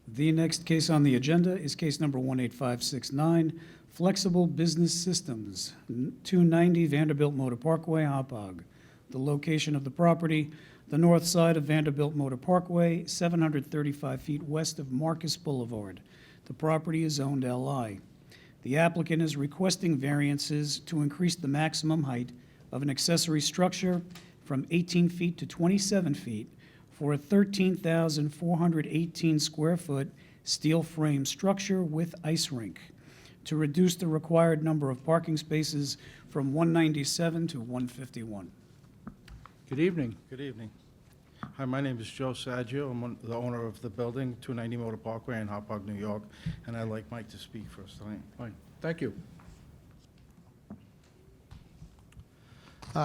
The next case on the agenda is case number 18569, Flexible Business Systems, 290 Vanderbilt Motor Parkway, Hotpog. The location of the property, the north side of Vanderbilt Motor Parkway, 735 feet west of Marcus Boulevard. The property is zoned LI. The applicant is requesting variances to increase the maximum height of an accessory structure from 18 feet to 27 feet for a 13,418 square foot steel frame structure with ice rink to reduce the required number of parking spaces from 197 to 151. Good evening. Good evening. Hi, my name is Joe Saggio. I'm the owner of the building, 290 Motor Parkway in Hotpog, New York, and I'd like Mike to speak first tonight. Fine. Thank you.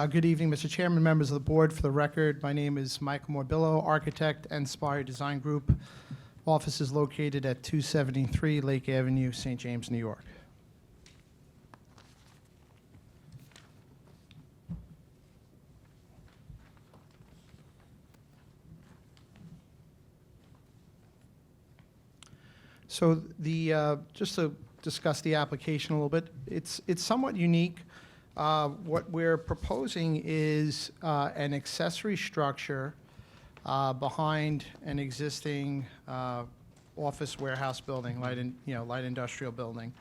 Good evening, Mr. Chairman, members of the board. For the record, my name is Michael Morbillo, architect, Inspire Design Group. Office is located at 273 Lake Avenue, St. James, New York. So just to discuss the application a little bit, it's somewhat unique. What we're proposing is an accessory structure behind an existing office warehouse building, light industrial building.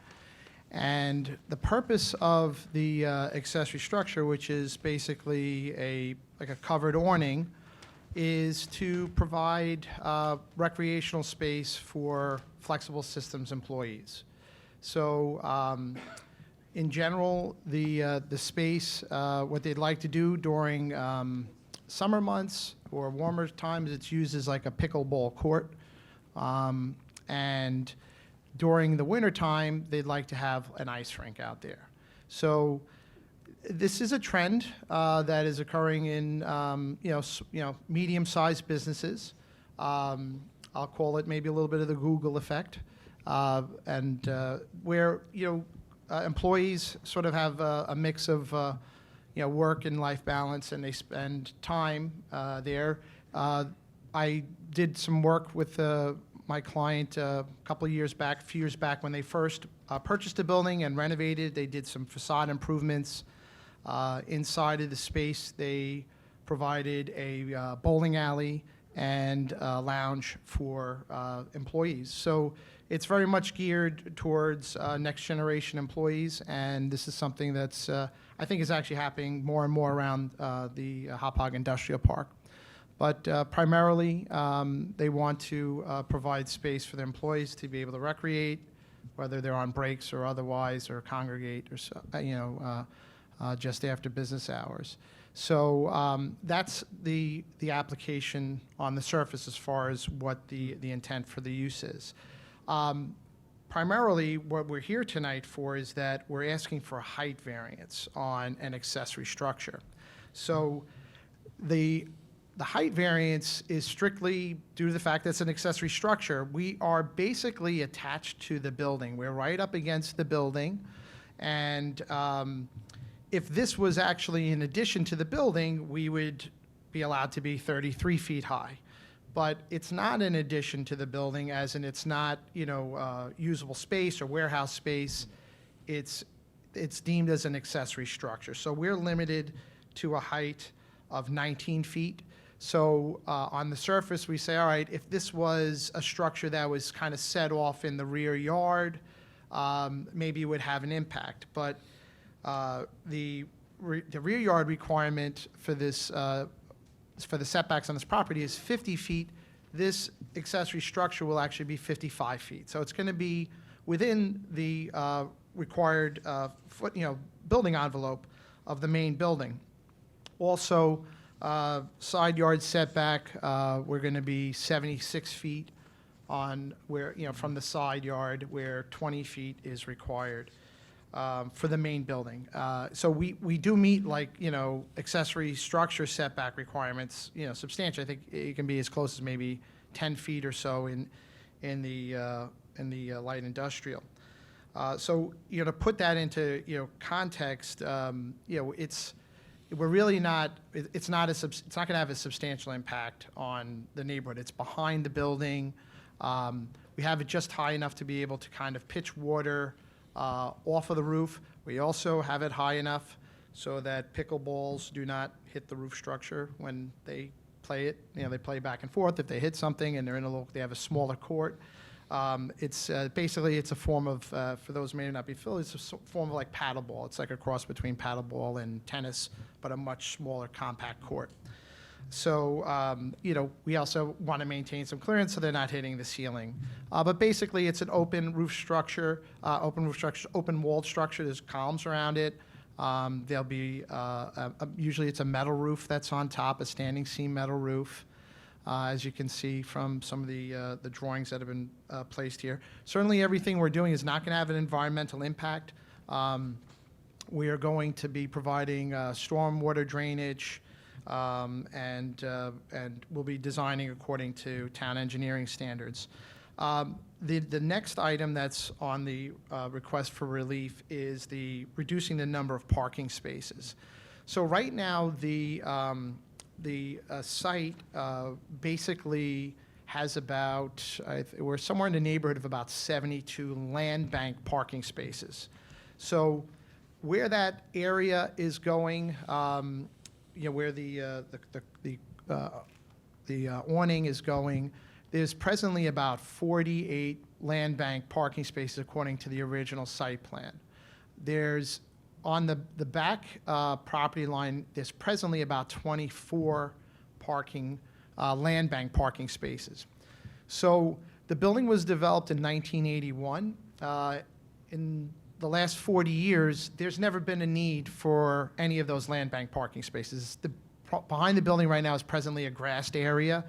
And the purpose of the accessory structure, which is basically like a covered awning, is to provide recreational space for Flexible Systems employees. So in general, the space, what they'd like to do during summer months or warmer times, it's used as like a pickleball court. And during the winter time, they'd like to have an ice rink out there. So this is a trend that is occurring in medium-sized businesses. I'll call it maybe a little bit of the Google effect, and where employees sort of have a mix of work and life balance, and they spend time there. I did some work with my client a few years back, when they first purchased the building and renovated. They did some facade improvements. Inside of the space, they provided a bowling alley and a lounge for employees. So it's very much geared towards next generation employees, and this is something that's I think is actually happening more and more around the Hotpog Industrial Park. But primarily, they want to provide space for their employees to be able to recreate, whether they're on breaks or otherwise, or congregate, or just after business hours. So that's the application on the surface as far as what the intent for the use is. Primarily, what we're here tonight for is that we're asking for a height variance on an accessory structure. So the height variance is strictly due to the fact that it's an accessory structure. We are basically attached to the building. We're right up against the building, and if this was actually in addition to the building, we would be allowed to be 33 feet high. but it's not an addition to the building, as in it's not, usable space or warehouse space. It's deemed as an accessory structure. So we're limited to a height of 19 feet. So on the surface, we say, all right, if this was a structure that was kind of set off in the rear yard, maybe it would have an impact. But the rear yard requirement for this, for the setbacks on this property is 50 feet. This accessory structure will actually be 55 feet. So it's going to be within the required building envelope of the main building. Also, side yard setback, we're going to be 76 feet on where, from the side yard, where 20 feet is required for the main building. So we do meet, accessory structure setback requirements, substantial. I think it can be as close as maybe 10 feet or so in the light industrial. So, to put that into, context, we're really not, it's not going to have a substantial impact on the neighborhood. It's behind the building. We have it just high enough to be able to kind of pitch water off of the roof. We also have it high enough so that pickleballs do not hit the roof structure when they play it. They play back and forth. If they hit something and they have a smaller court. It's basically, it's a form of, for those who may not be familiar, it's a form of like paddleball. It's like a cross between paddleball and tennis, but a much smaller compact court. So, we also want to maintain some clearance so they're not hitting the ceiling. But basically, it's an open roof structure, open walled structure. There's columns around it. There'll be, usually it's a metal roof that's on top, a standing seam metal roof. As you can see from some of the drawings that have been placed here. Certainly everything we're doing is not going to have an environmental impact. We are going to be providing stormwater drainage, and we'll be designing according to town engineering standards. The next item that's on the request for relief is reducing the number of parking spaces. So right now, the site basically has about, we're somewhere in the neighborhood of about 72 land bank parking spaces. So where that area is going, where the awning is going, there's presently about 48 land bank parking spaces according to the original site plan. There's on the back property line, there's presently about 24 land bank parking spaces. So the building was developed in 1981. In the last 40 years, there's never been a need for any of those land bank parking spaces. Behind the building right now is presently a grassed area,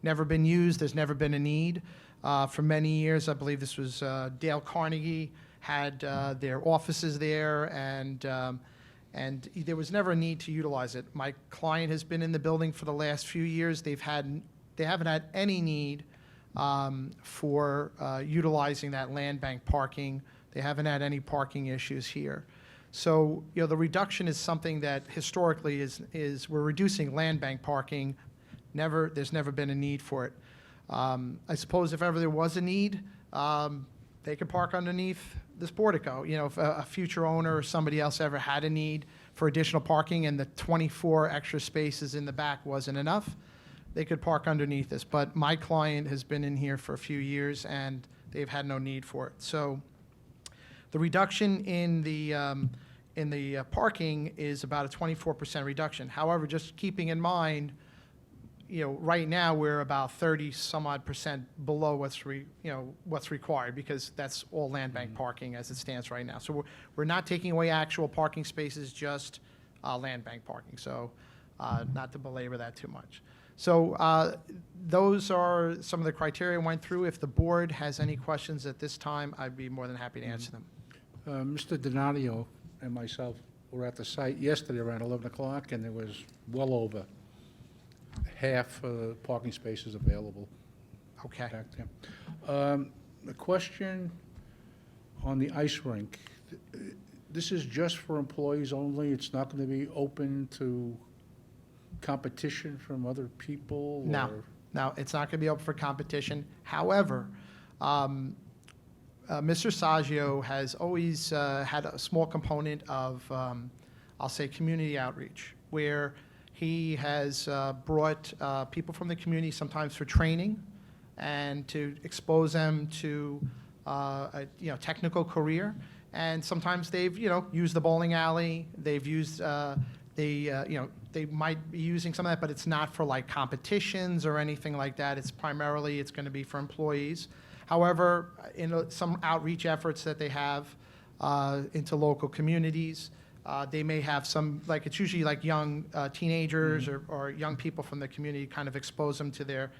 never been used, there's never been a need. For many years, I believe this was Dale Carnegie had their offices there, and there was never a need to utilize it. My client has been in the building for the last few years. They haven't had any need for utilizing that land bank parking. They haven't had any parking issues here. So, the reduction is something that historically is we're reducing land bank parking. There's never been a need for it. I suppose if ever there was a need, they could park underneath this portico. If a future owner or somebody else ever had a need for additional parking and the 24 extra spaces in the back wasn't enough, they could park underneath this. But my client has been in here for a few years and they've had no need for it. So the reduction in the parking is about a 24% reduction. However, just keeping in mind, right now we're about 30-some-odd% below what's required, because that's all land bank parking as it stands right now. So we're not taking away actual parking spaces, just land bank parking. So not to belabor that too much. So those are some of the criteria I went through. If the board has any questions at this time, I'd be more than happy to answer them. Mr. Donadio and myself were at the site yesterday around 11 o'clock, and there was well over half the parking spaces available. Okay. Back there. A question on the ice rink. This is just for employees only? It's not going to be open to competition from other people? No. or- Now, it's not going to be open for competition. However, Mr. Saggio has always had a small component of, I'll say, community outreach, where he has brought people from the community sometimes for training and to expose them to a technical career. And sometimes they've used the bowling alley. They've used they might be using some of that, but it's not for like competitions or anything like that. It's primarily going to be for employees. However, in some outreach efforts that they have into local communities, they may have some, like it's usually like young teenagers or young people from the community, kind of expose them to their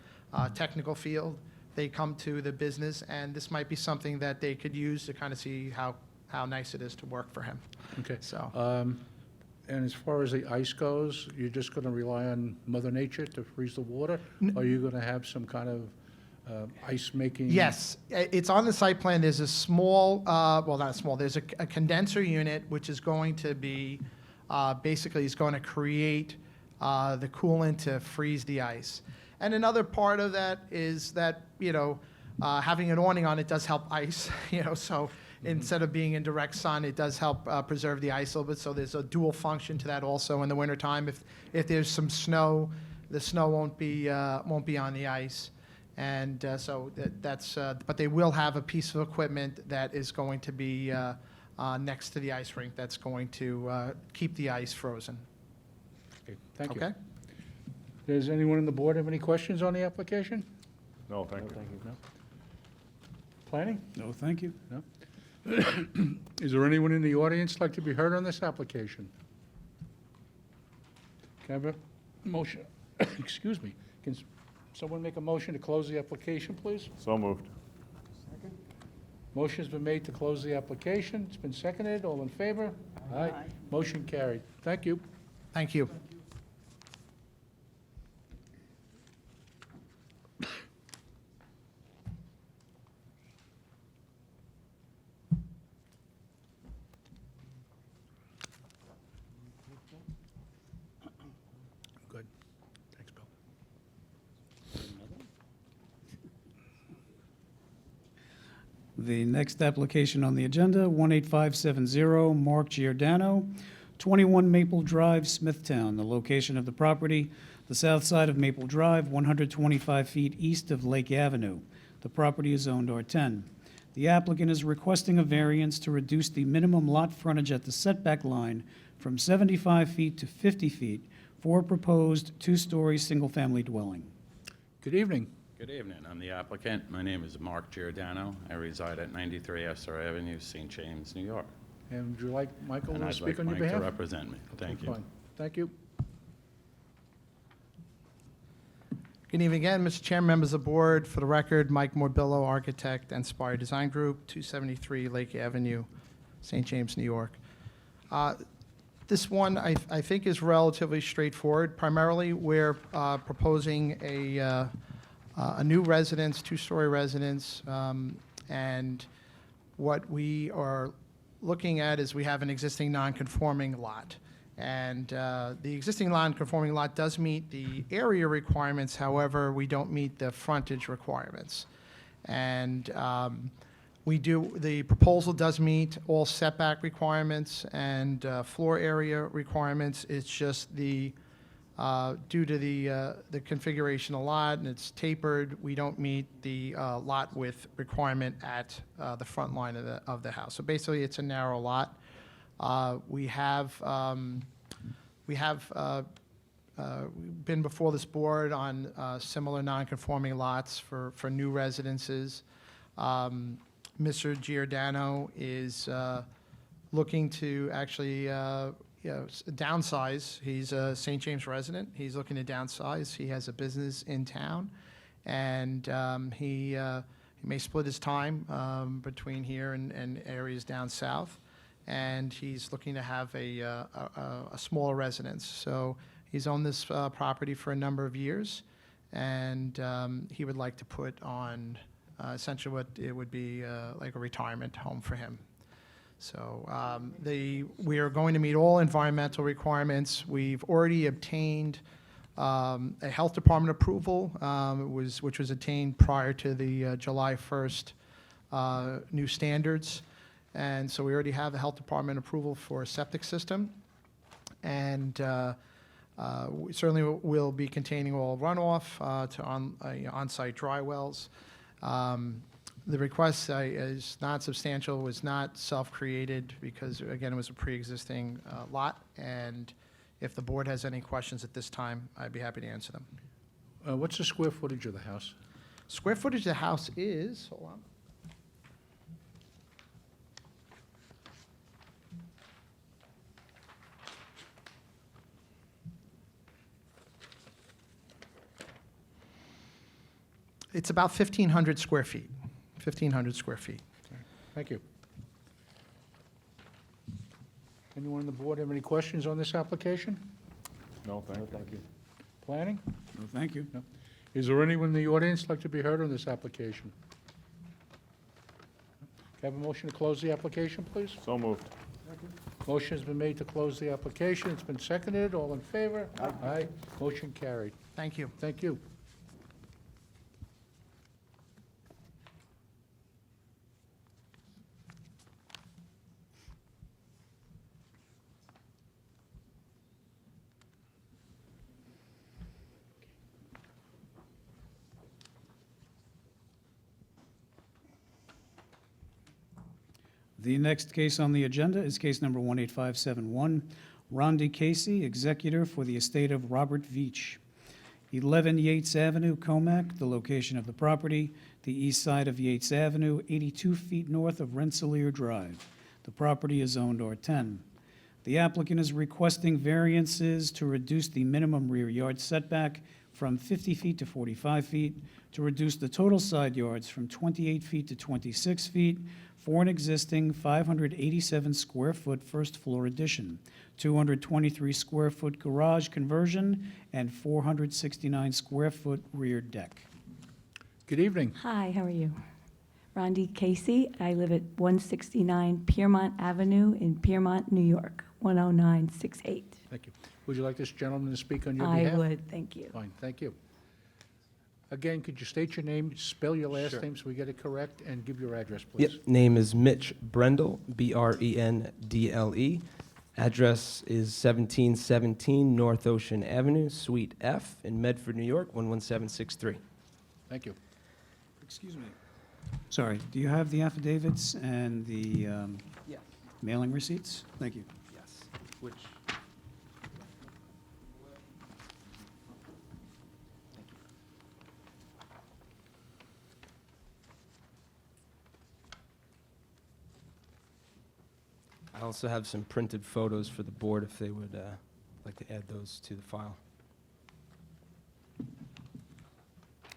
technical field. They come to the business, and this might be something that they could use to kind of see how nice it is to work for him. Okay. So, And as far as the ice goes, you're just going to rely on Mother Nature to freeze the water? Or are you going to have some kind of ice making? yes, it's on the site plan. There's a small, well, not small, there's a condenser unit which is going to be, basically is going to create the coolant to freeze the ice. And another part of that is that, having an awning on it does help ice, so instead of being in direct sun, it does help preserve the ice a little bit. So there's a dual function to that also in the wintertime. If there's some snow, the snow won't be on the ice. And so that's, but they will have a piece of equipment that is going to be next to the ice rink that's going to keep the ice frozen. Okay, thank you. Okay? Does anyone on the board have any questions on the application? No, thank you. No? Planning? No, thank you. No? Is there anyone in the audience like to be heard on this application? Can I have a motion? Excuse me. Can someone make a motion to close the application, please? So moved. Motion's been made to close the application. It's been seconded. All in favor? Aye. Motion carried. Thank you. Thank you. Good. Thanks, Bill. The next application on the agenda, 18570, Mark Giordano, 21 Maple Drive, Smithtown. The location of the property, the south side of Maple Drive, 125 feet east of Lake Avenue. The property is zoned R10. The applicant is requesting a variance to reduce the minimum lot frontage at the setback line from 75 feet to 50 feet for a proposed two-story single-family dwelling. Good evening. Good evening. I'm the applicant. My name is Mark Giordano. I reside at 93 Esther Avenue, St. James, New York. And would you like Michael And to I'd speak like on your Mike to behalf? represent me. Thank you. Fine. Thank you. Good evening again, Mr. Chairman, members of the board. For the record, Mike Morbillo, architect, Inspire Design Group, 273 Lake Avenue, St. James, New York. This one, I think, is relatively straightforward. Primarily, we're proposing a new residence, two-story residence, and what we are looking at is we have an existing non-conforming lot. And the existing non-conforming lot does meet the area requirements, however, we don't meet the frontage requirements. And the proposal does meet all setback requirements and floor area requirements. It's just due to the configuration of the lot and it's tapered, we don't meet the lot width requirement at the front line of the house. So basically, it's a narrow lot. We have been before this board on similar non-conforming lots for new residences. Mr. Giordano is looking to actually downsize. He's a St. James resident. He's looking to downsize. He has a business in town, and he may split his time between here and areas down south. And he's looking to have a smaller residence. So he's owned this property for a number of years, and he would like to put on essentially what it would be like a retirement home for him. So we are going to meet all environmental requirements. We've already obtained a health department approval, which was attained prior to the July 1st new standards. And so we already have a health department approval for a septic system. And we certainly will be containing all runoff to on-site dry wells. The request is not substantial, was not self-created because, again, it was a pre-existing lot. And if the board has any questions at this time, I'd be happy to answer them. What's the square footage of the house? Square footage of the house is, hold on. It's about 1,500 square feet. 1,500 square feet. Thank you. Anyone on the board have any questions on this application? No, thank you. Planning? No, thank you. No. Is there anyone in the audience like to be heard on this application? Can I have a motion to close the application, please? So moved. Motion has been made to close the application. It's been seconded. All in favor? Aye. Motion carried. Thank you. Thank you. The next case on the agenda is case number 18571, Rondi Casey, executor for the estate of Robert Veach. 11 Yates Avenue, Comac, the location of the property, the east side of Yates Avenue, 82 feet north of Rensselaer Drive. The property is zoned R10. The applicant is requesting variances to reduce the minimum rear yard setback from 50 feet to 45 feet, to reduce the total side yards from 28 feet to 26 feet, for an existing 587 square foot first floor addition, 223 square foot garage conversion, and 469 square foot rear deck. Good evening. Hi, how are you? Rondi Casey. I live at 169 Piermont Avenue in Piermont, New York, 10968. Thank you. Would you like this gentleman to speak on your I behalf? would, thank you. Fine, thank you. Again, could you state your name, spell your last Sure. name so we get it correct, and give your address, please? Yep, name is Mitch Brendel, Brendle. Address is 1717 North Ocean Avenue, Suite F, in Medford, New York, 11763. Thank you. Excuse me. Sorry, do you have the affidavits and the Yes. mailing receipts? Thank you. Yes. Which? I also have some printed photos for the board if they would like to add those to the file.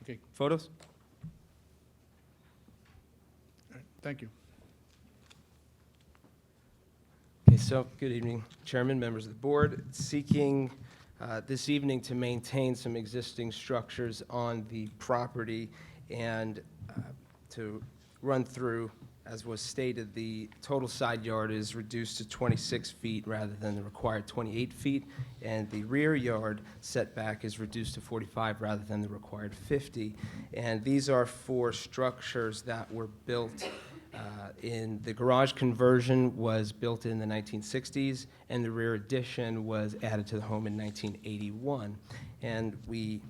Okay, Photos? all right, thank you. Okay, so, good evening, Chairman, members of the board. Seeking this evening to maintain some existing structures on the property and to run through, as was stated, the total side yard is reduced to 26 feet rather than the required 28 feet, and the rear yard setback is reduced to 45 rather than the required 50. And these are for structures that were built in the garage conversion was built in the 1960s, and the rear addition was added to the home in 1981. And we,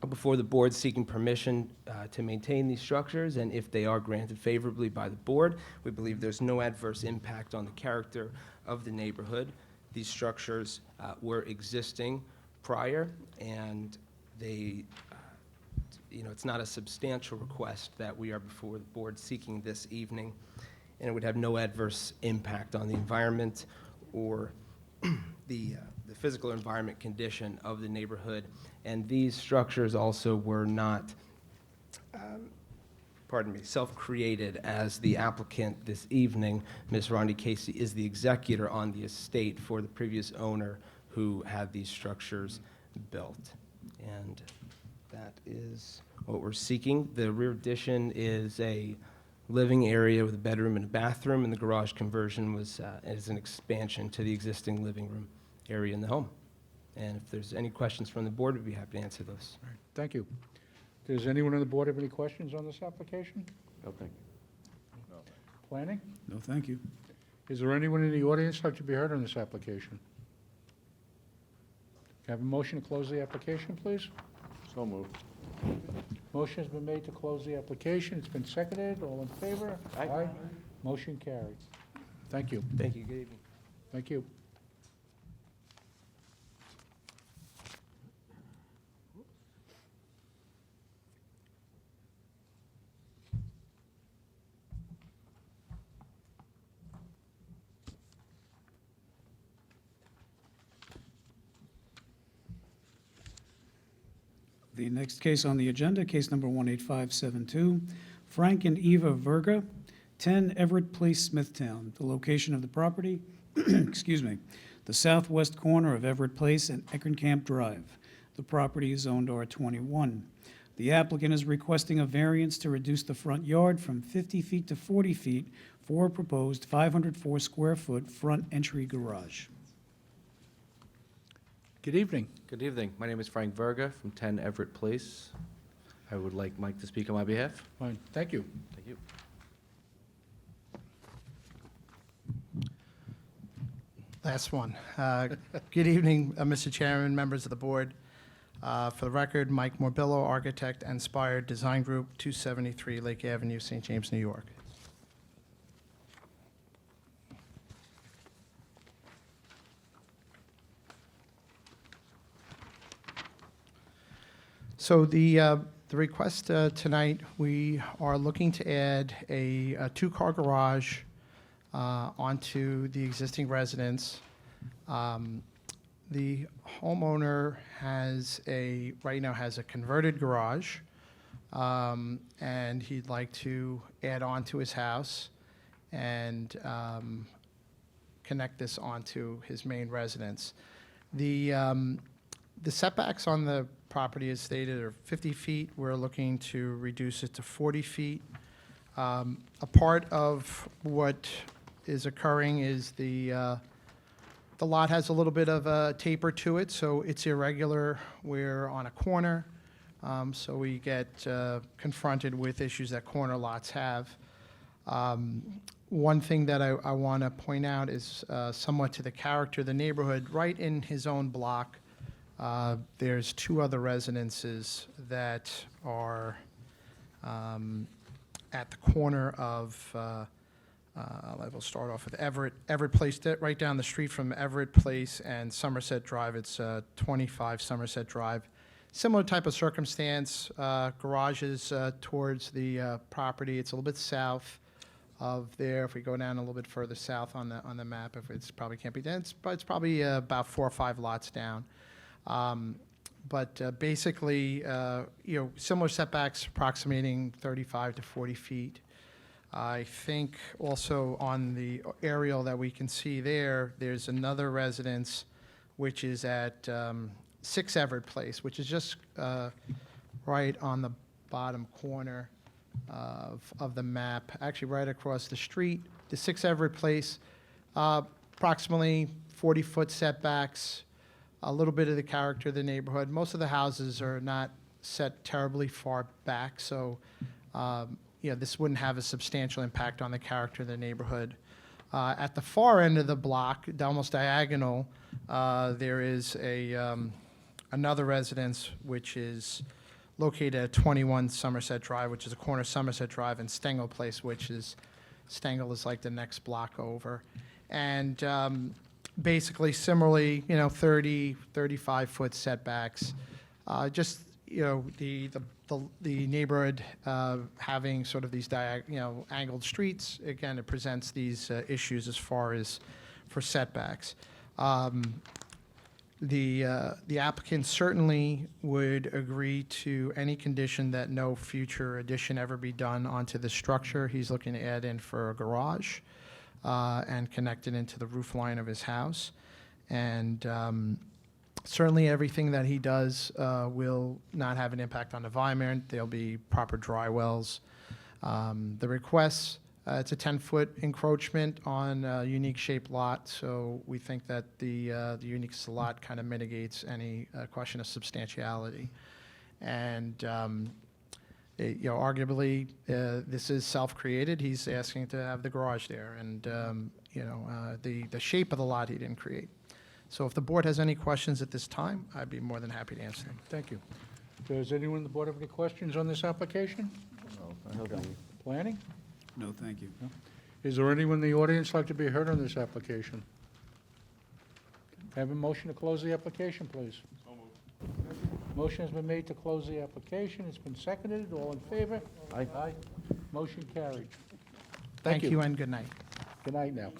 before the board, seeking permission to maintain these structures, and if they are granted favorably by the board, we believe there's no adverse impact on the character of the neighborhood. These structures were existing prior, and they it's not a substantial request that we are before the board seeking this evening, and it would have no adverse impact on the environment or the physical environment condition of the neighborhood. And these structures also were not, self-created, as the applicant this evening, Ms. Rondi Casey, is the executor on the estate for the previous owner who had these structures built. And that is what we're seeking. The rear addition is a living area with a bedroom and a bathroom, and the garage conversion was is an expansion to the existing living room area in the home. And if there's any questions from the board, we'd be happy to answer those. Thank you. Does anyone on the board have any questions on this application? No, thank you. Planning? No, thank you. Is there anyone in the audience like to be heard on this application? Can I have a motion to close the application, please? So moved. Motion has been made to close the application. It's been seconded. All in favor? Aye. Motion carried. Thank you. Thank you. Good evening. Thank you. The next case on the agenda, case number 18572, Frank and Eva Verga, 10 Everett Place, Smithtown. The location of the property, excuse me, the southwest corner of Everett Place and Eckerncamp Drive. The property is owned R21. The applicant is requesting a variance to reduce the front yard from 50 feet to 40 feet for a proposed 504 square foot front entry garage. Good evening. Good evening. My name is Frank Verga from 10 Everett Place. I would like Mike to speak on my behalf. Fine. Thank you. Thank you. Last one. Good evening, Mr. Chairman, members of the board. For the record, Mike Morbillo, architect, Inspired Design Group, 273 Lake Avenue, St. James, New York. So the request tonight, we are looking to add a two-car garage onto the existing residence. The homeowner right now has a converted garage, and he'd like to add on to his house and connect this onto his main residence. The setbacks on the property as stated are 50 feet. We're looking to reduce it to 40 feet. A part of what is occurring is the lot has a little bit of a taper to it, so it's irregular. We're on a corner, so we get confronted with issues that corner lots have. One thing that I want to point out is somewhat to the character of the neighborhood. Right in his own block, there's two other residences that are at the corner of, I will start off with Everett Place, right down the street from Everett Place and Somerset Drive. It's 25 Somerset Drive. Similar type of circumstance, garages towards the property. It's a little bit south of there. If we go down a little bit further south on the map, if it's probably can't be dense, but it's probably about 4 or 5 lots down. But basically, similar setbacks approximating 35 to 40 feet. I think also on the aerial that we can see there's another residence which is at 6 Everett Place, which is just right on the bottom corner of the map, actually right across the street. The 6 Everett Place, approximately 40-foot setbacks, a little bit of the character of the neighborhood. Most of the houses are not set terribly far back, so this wouldn't have a substantial impact on the character of the neighborhood. At the far end of the block, almost diagonal, there is another residence which is located at 21 Somerset Drive, which is a corner of Somerset Drive, and Stengel Place, Stengel is like the next block over. And basically similarly, 30, 35-foot setbacks. The neighborhood having sort of these angled streets, again, it presents these issues as far as for setbacks. The applicant certainly would agree to any condition that no future addition ever be done onto the structure. He's looking to add in for a garage and connect it into the roof line of his house. And certainly everything that he does will not have an impact on the environment. There'll be proper dry wells. The requests It's a 10-foot encroachment on a unique shaped lot, so we think that the unique lot kind of mitigates any question of substantiality. And, arguably, this is self-created. He's asking to have the garage there, and, the shape of the lot he didn't create. So if the board has any questions at this time, I'd be more than happy to answer them. Thank you. Does anyone on the board have any questions on this application? No, Planning? No, thank you. Is there anyone in the audience like to be heard on this application? Have a motion to close the application, please. Motion has been made to close the application. It's been seconded. All in favor? Aye. Aye. Motion carried. Thank you and good night. Good night now.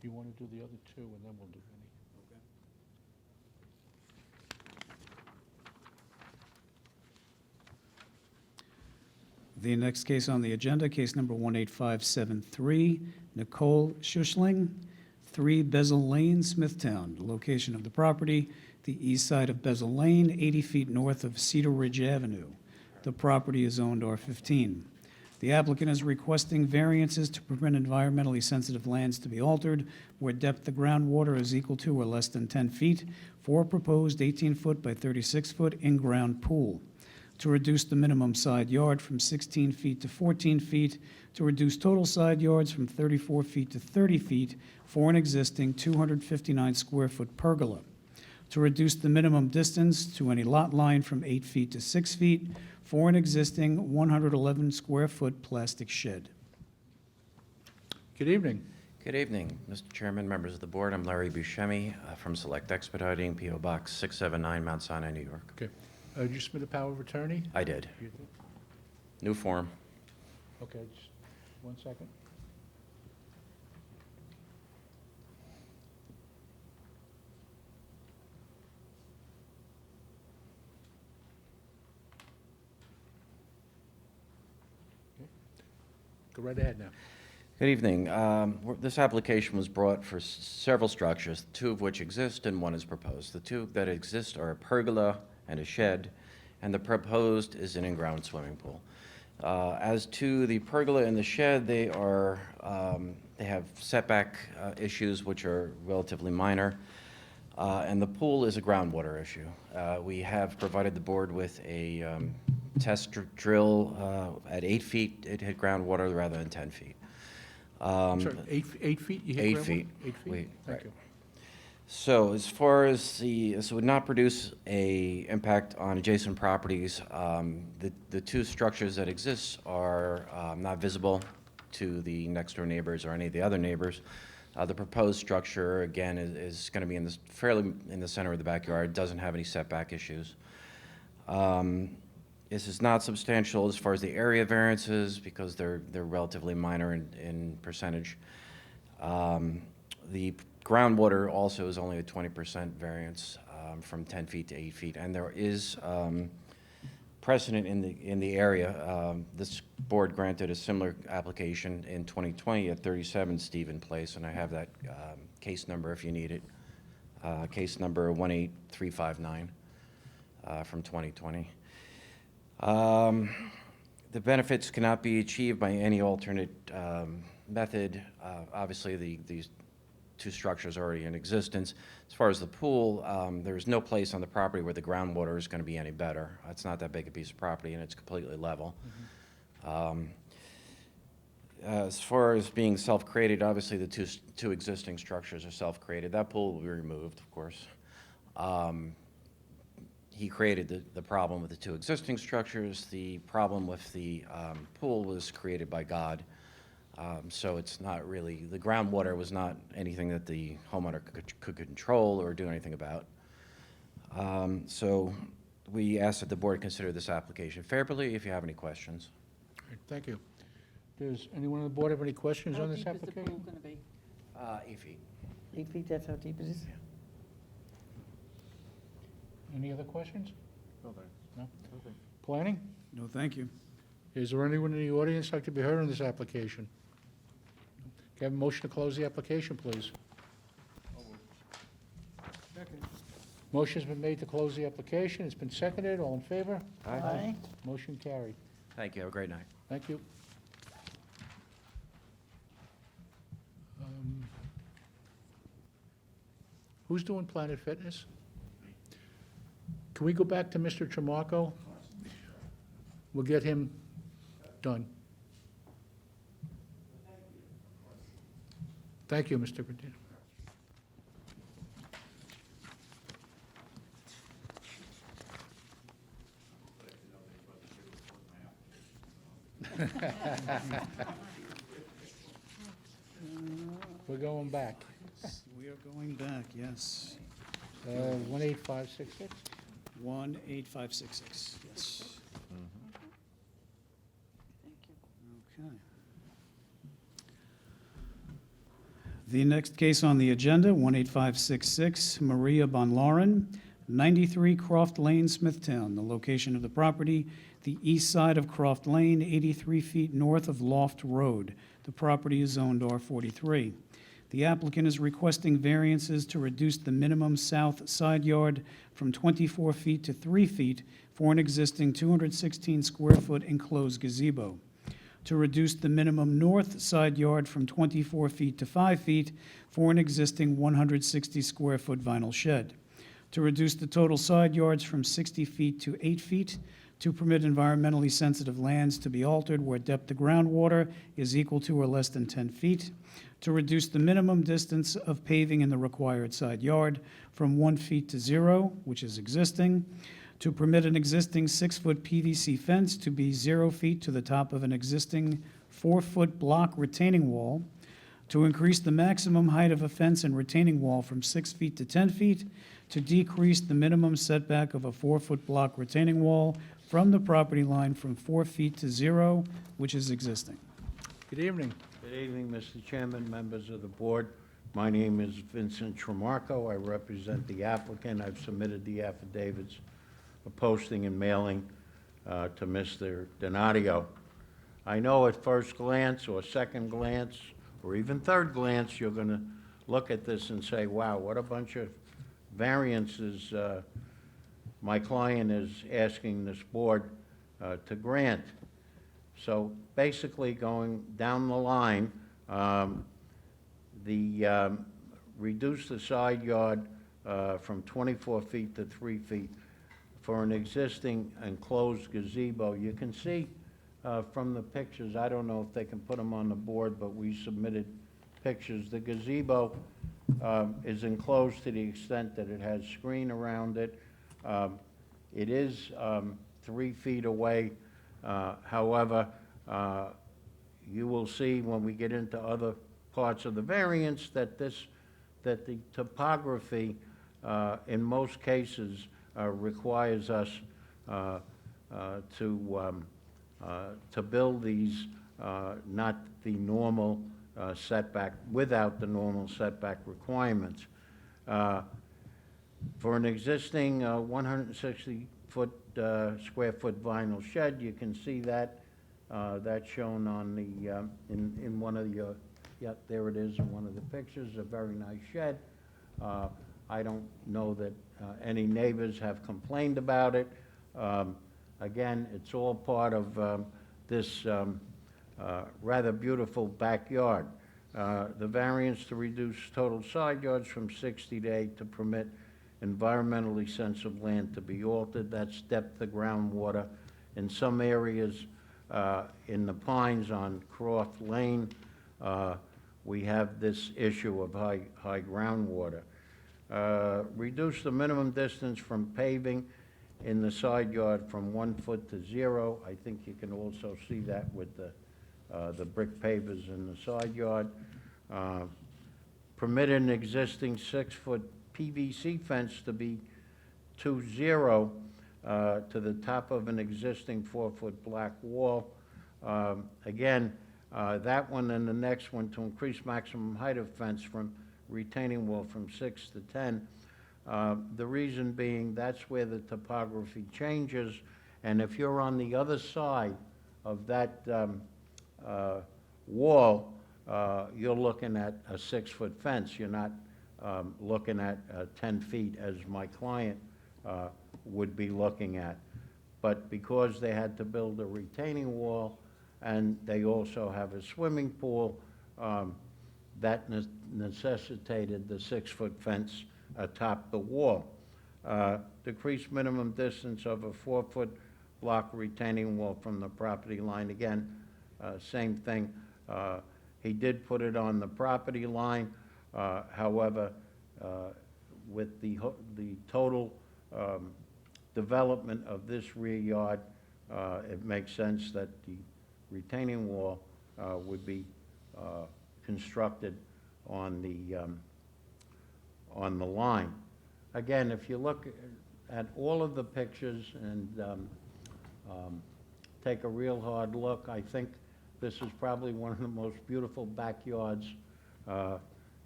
You want to do the other two, and then we'll do any. The next case on the agenda, case number 18573, Nicole Schuschling, 3 Bezel Lane, Smithtown. The location of the property, the east side of Bezel Lane, 80 feet north of Cedar Ridge Avenue. The property is owned R15. The applicant is requesting variances to prevent environmentally sensitive lands to be altered where depth of groundwater is equal to or less than 10 feet for a proposed 18-foot by 36-foot in-ground pool, to reduce the minimum side yard from 16 feet to 14 feet, to reduce total side yards from 34 feet to 30 feet for an existing 259-square-foot pergola, to reduce the minimum distance to any lot line from 8 feet to 6 feet for an existing 111-square-foot plastic shed. Good evening. Good evening, Mr. Chairman, members of the board. I'm Larry Buscemi from Select Expediting, P.O. Box 679, Mount Sinai, New York. Okay. Did you submit a power of attorney? I did. You did? New form. Okay, just 1 second. Okay. Go right ahead now. Good evening. This application was brought for several structures, 2 of which exist and 1 is proposed. The 2 that exist are a pergola and a shed, and the proposed is an in-ground swimming pool. As to the pergola and the shed, they have setback issues which are relatively minor, and the pool is a groundwater issue. We have provided the board with a test drill at 8 feet. It hit groundwater rather than 10 feet. Sorry, 8 feet? You hit 8 groundwater? feet. 8 feet? Thank you. So as far as this would not produce a impact on adjacent properties. The 2 structures that exist are not visible to the next door neighbors or any of the other neighbors. The proposed structure, again, is going to be fairly in the center of the backyard, doesn't have any setback issues. This is not substantial as far as the area variances because they're relatively minor in percentage. The groundwater also is only a 20% variance from 10 feet to 8 feet, and there is precedent in the area. This board granted a similar application in 2020 at 37 Stephen Place, and I have that case number if you need it. Case number 18359 from 2020. The benefits cannot be achieved by any alternate method. Obviously, these 2 structures are already in existence. As far as the pool, there's no place on the property where the groundwater is going to be any better. It's not that big a piece of property, and it's completely level. As far as being self-created, obviously the two existing structures are self-created. That pool will be removed, of course. He created the problem with the 2 existing structures. The problem with the pool was created by God. So it's not really, the groundwater was not anything that the homeowner could control or do anything about. So we ask that the board consider this application favorably if you have any questions. All right, thank you. Does anyone on the board have any questions on this application? How deep is the pool going to be? 8 feet. 8 feet, that's how deep it is? Any other questions? No, thanks. No? Planning? No, thank you. Is there anyone in the audience like to be heard on this application? Can I have a motion to close the application, please? Motion's been made to close the application. It's been seconded. All in favor? Aye. Motion carried. Thank you. Have a great night. Thank you. Who's doing Planet Fitness? Can we go back to Mr. Tramarko? We'll get him done. Thank you, Mr. Gradino. We're going back. We are going back, yes. 18566? 18566, yes. Okay. The next case on the agenda, 18566, Maria Bonlauren, 93 Croft Lane, Smithtown. The location of the property, the east side of Croft Lane, 83 feet north of Loft Road. The property is zoned R43. The applicant is requesting variances to reduce the minimum south side yard from 24 feet to 3 feet for an existing 216 square foot enclosed gazebo, to reduce the minimum north side yard from 24 feet to 5 feet for an existing 160 square foot vinyl shed, to reduce the total side yards from 60 feet to 8 feet, to permit environmentally sensitive lands to be altered where depth of groundwater is equal to or less than 10 feet, to reduce the minimum distance of paving in the required side yard from 1 feet to 0, which is existing, to permit an existing 6-foot PVC fence to be 0 feet to the top of an existing 4-foot block retaining wall, to increase the maximum height of a fence and retaining wall from 6 feet to 10 feet, to decrease the minimum setback of a 4-foot block retaining wall from the property line from 4 feet to 0, which is existing. Good evening. Good evening, Mr. Chairman, members of the board. My name is Vincent Tramarko. I represent the applicant. I've submitted the affidavits of posting and mailing to Mr. Donadio. I know at first glance or second glance or even third glance, you're going to look at this and say, wow, what a bunch of variances my client is asking this board to grant. So basically, going down the line, reduce the side yard from 24 feet to 3 feet for an existing enclosed gazebo. You can see from the pictures, I don't know if they can put them on the board, but we submitted pictures. The gazebo is enclosed to the extent that it has screen around it. It is 3 feet away. However, you will see when we get into other parts of the variance that the topography in most cases requires us to build these not the normal setback, without the normal setback requirements. For an existing 160-foot square foot vinyl shed, you can see that that's shown on the in one of the yeah, there it is in one of the pictures. A very nice shed. I don't know that any neighbors have complained about it. Again, it's all part of this rather beautiful backyard. The variance to reduce total side yards from 60 to 8 to permit environmentally sensitive land to be altered. That's depth of groundwater. In some areas in the Pines on Croft Lane, we have this issue of high groundwater. Reduce the minimum distance from paving in the side yard from 1 foot to 0. I think you can also see that with the brick pavers in the side yard. Permit an existing 6-foot PVC fence to be 2-0 to the top of an existing 4-foot black wall. Again, that one and the next one to increase maximum height of fence from retaining wall from 6 to 10. The reason being that's where the topography changes, And if you're on the other side of that wall, you're looking at a 6-foot fence. You're not looking at 10 feet as my client would be looking at. But because they had to build a retaining wall and they also have a swimming pool, that necessitated the 6-foot fence atop the wall. Decreased minimum distance of a 4-foot block retaining wall from the property line. Again, same thing. He did put it on the property line. However, with the total development of this rear yard, it makes sense that the retaining wall would be constructed on the line. Again, if you look at all of the pictures and take a real hard look, I think this is probably one of the most beautiful backyards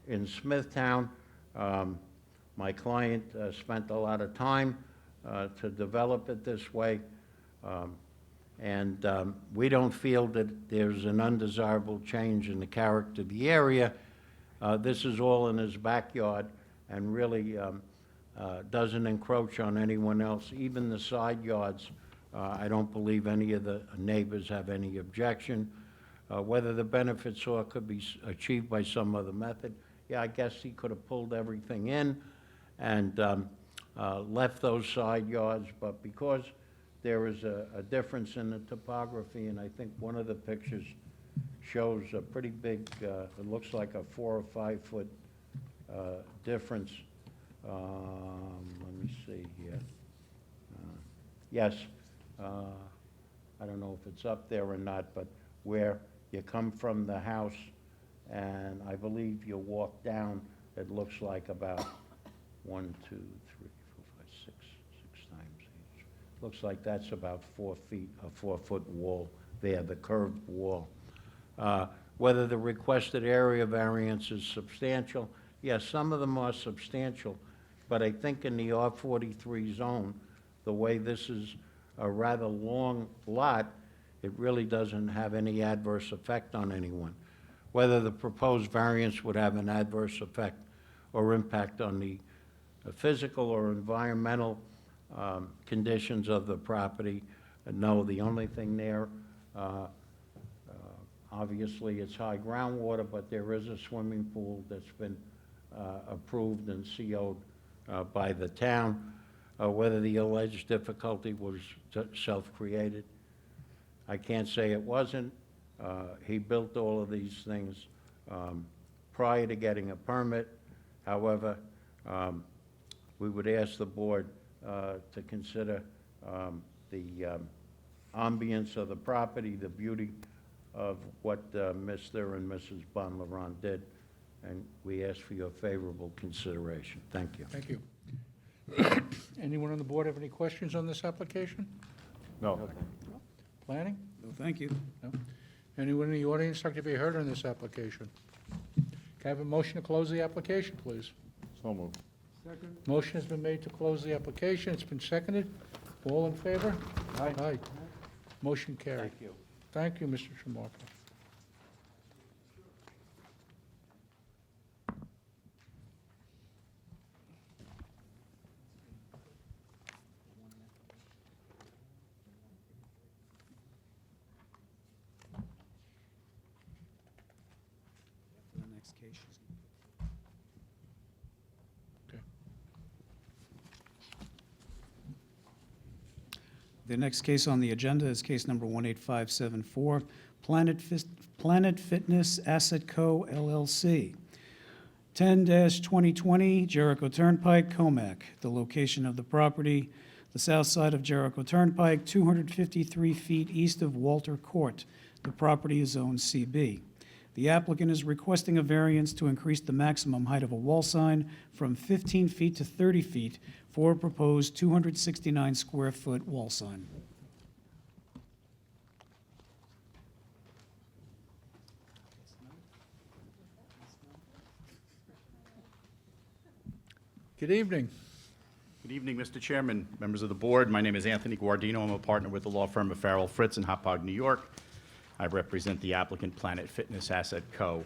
in Smithtown. My client spent a lot of time to develop it this way, and we don't feel that there's an undesirable change in the character of the area. This is all in his backyard and really doesn't encroach on anyone else. Even the side yards, I don't believe any of the neighbors have any objection. Whether the benefit sought could be achieved by some other method, yeah, I guess he could have pulled everything in and left those side yards, but because there is a difference in the topography, and I think one of the pictures shows a pretty big, it looks like a 4 or 5 foot difference. Let me see here. Yes, I don't know if it's up there or not, but where you come from the house and I believe you walk down, it looks like about 1, 2, 3, 4, 5, 6 times each. Looks like that's about 4 feet, a 4-foot wall there, the curved wall. Whether the requested area variance is substantial, yes, some of them are substantial, but I think in the R43 zone, the way this is a rather long lot, it really doesn't have any adverse effect on anyone. Whether the proposed variance would have an adverse effect or impact on the physical or environmental conditions of the property, no. The only thing there, obviously it's high groundwater, but there is a swimming pool that's been approved and CO'd by the town. Whether the alleged difficulty was self-created, I can't say it wasn't. He built all of these things prior to getting a permit. However, we would ask the board to consider the ambience of the property, the beauty of what Mr. and Mrs. Bonlaurent did, and we ask for your favorable consideration. Thank you. Thank you. Anyone on the board have any questions on this application? No. Planning? No, thank you. No? Anyone in the audience like to be heard on this application? Can I have a motion to close the application, please? So moved. Motion has been made to close the application. It's been seconded. All in favor? Aye. Aye. Motion carried. Thank you. Thank you, Mr. Tramarko. The next case is- The next case on the agenda is case number 18574, Planet Fitness Asset Co. LLC. 10-2020 Jericho Turnpike, Comac. The location of the property, the south side of Jericho Turnpike, 253 feet east of Walter Court. The property is zoned CB. The applicant is requesting a variance to increase the maximum height of a wall sign from 15 feet to 30 feet for a proposed 269 square foot wall sign. Good evening. Good evening, Mr. Chairman, members of the board. My name is Anthony Guardino. I'm a partner with the law firm of Farrell Fritz in Hotpog, New York. I represent the applicant Planet Fitness Asset Co.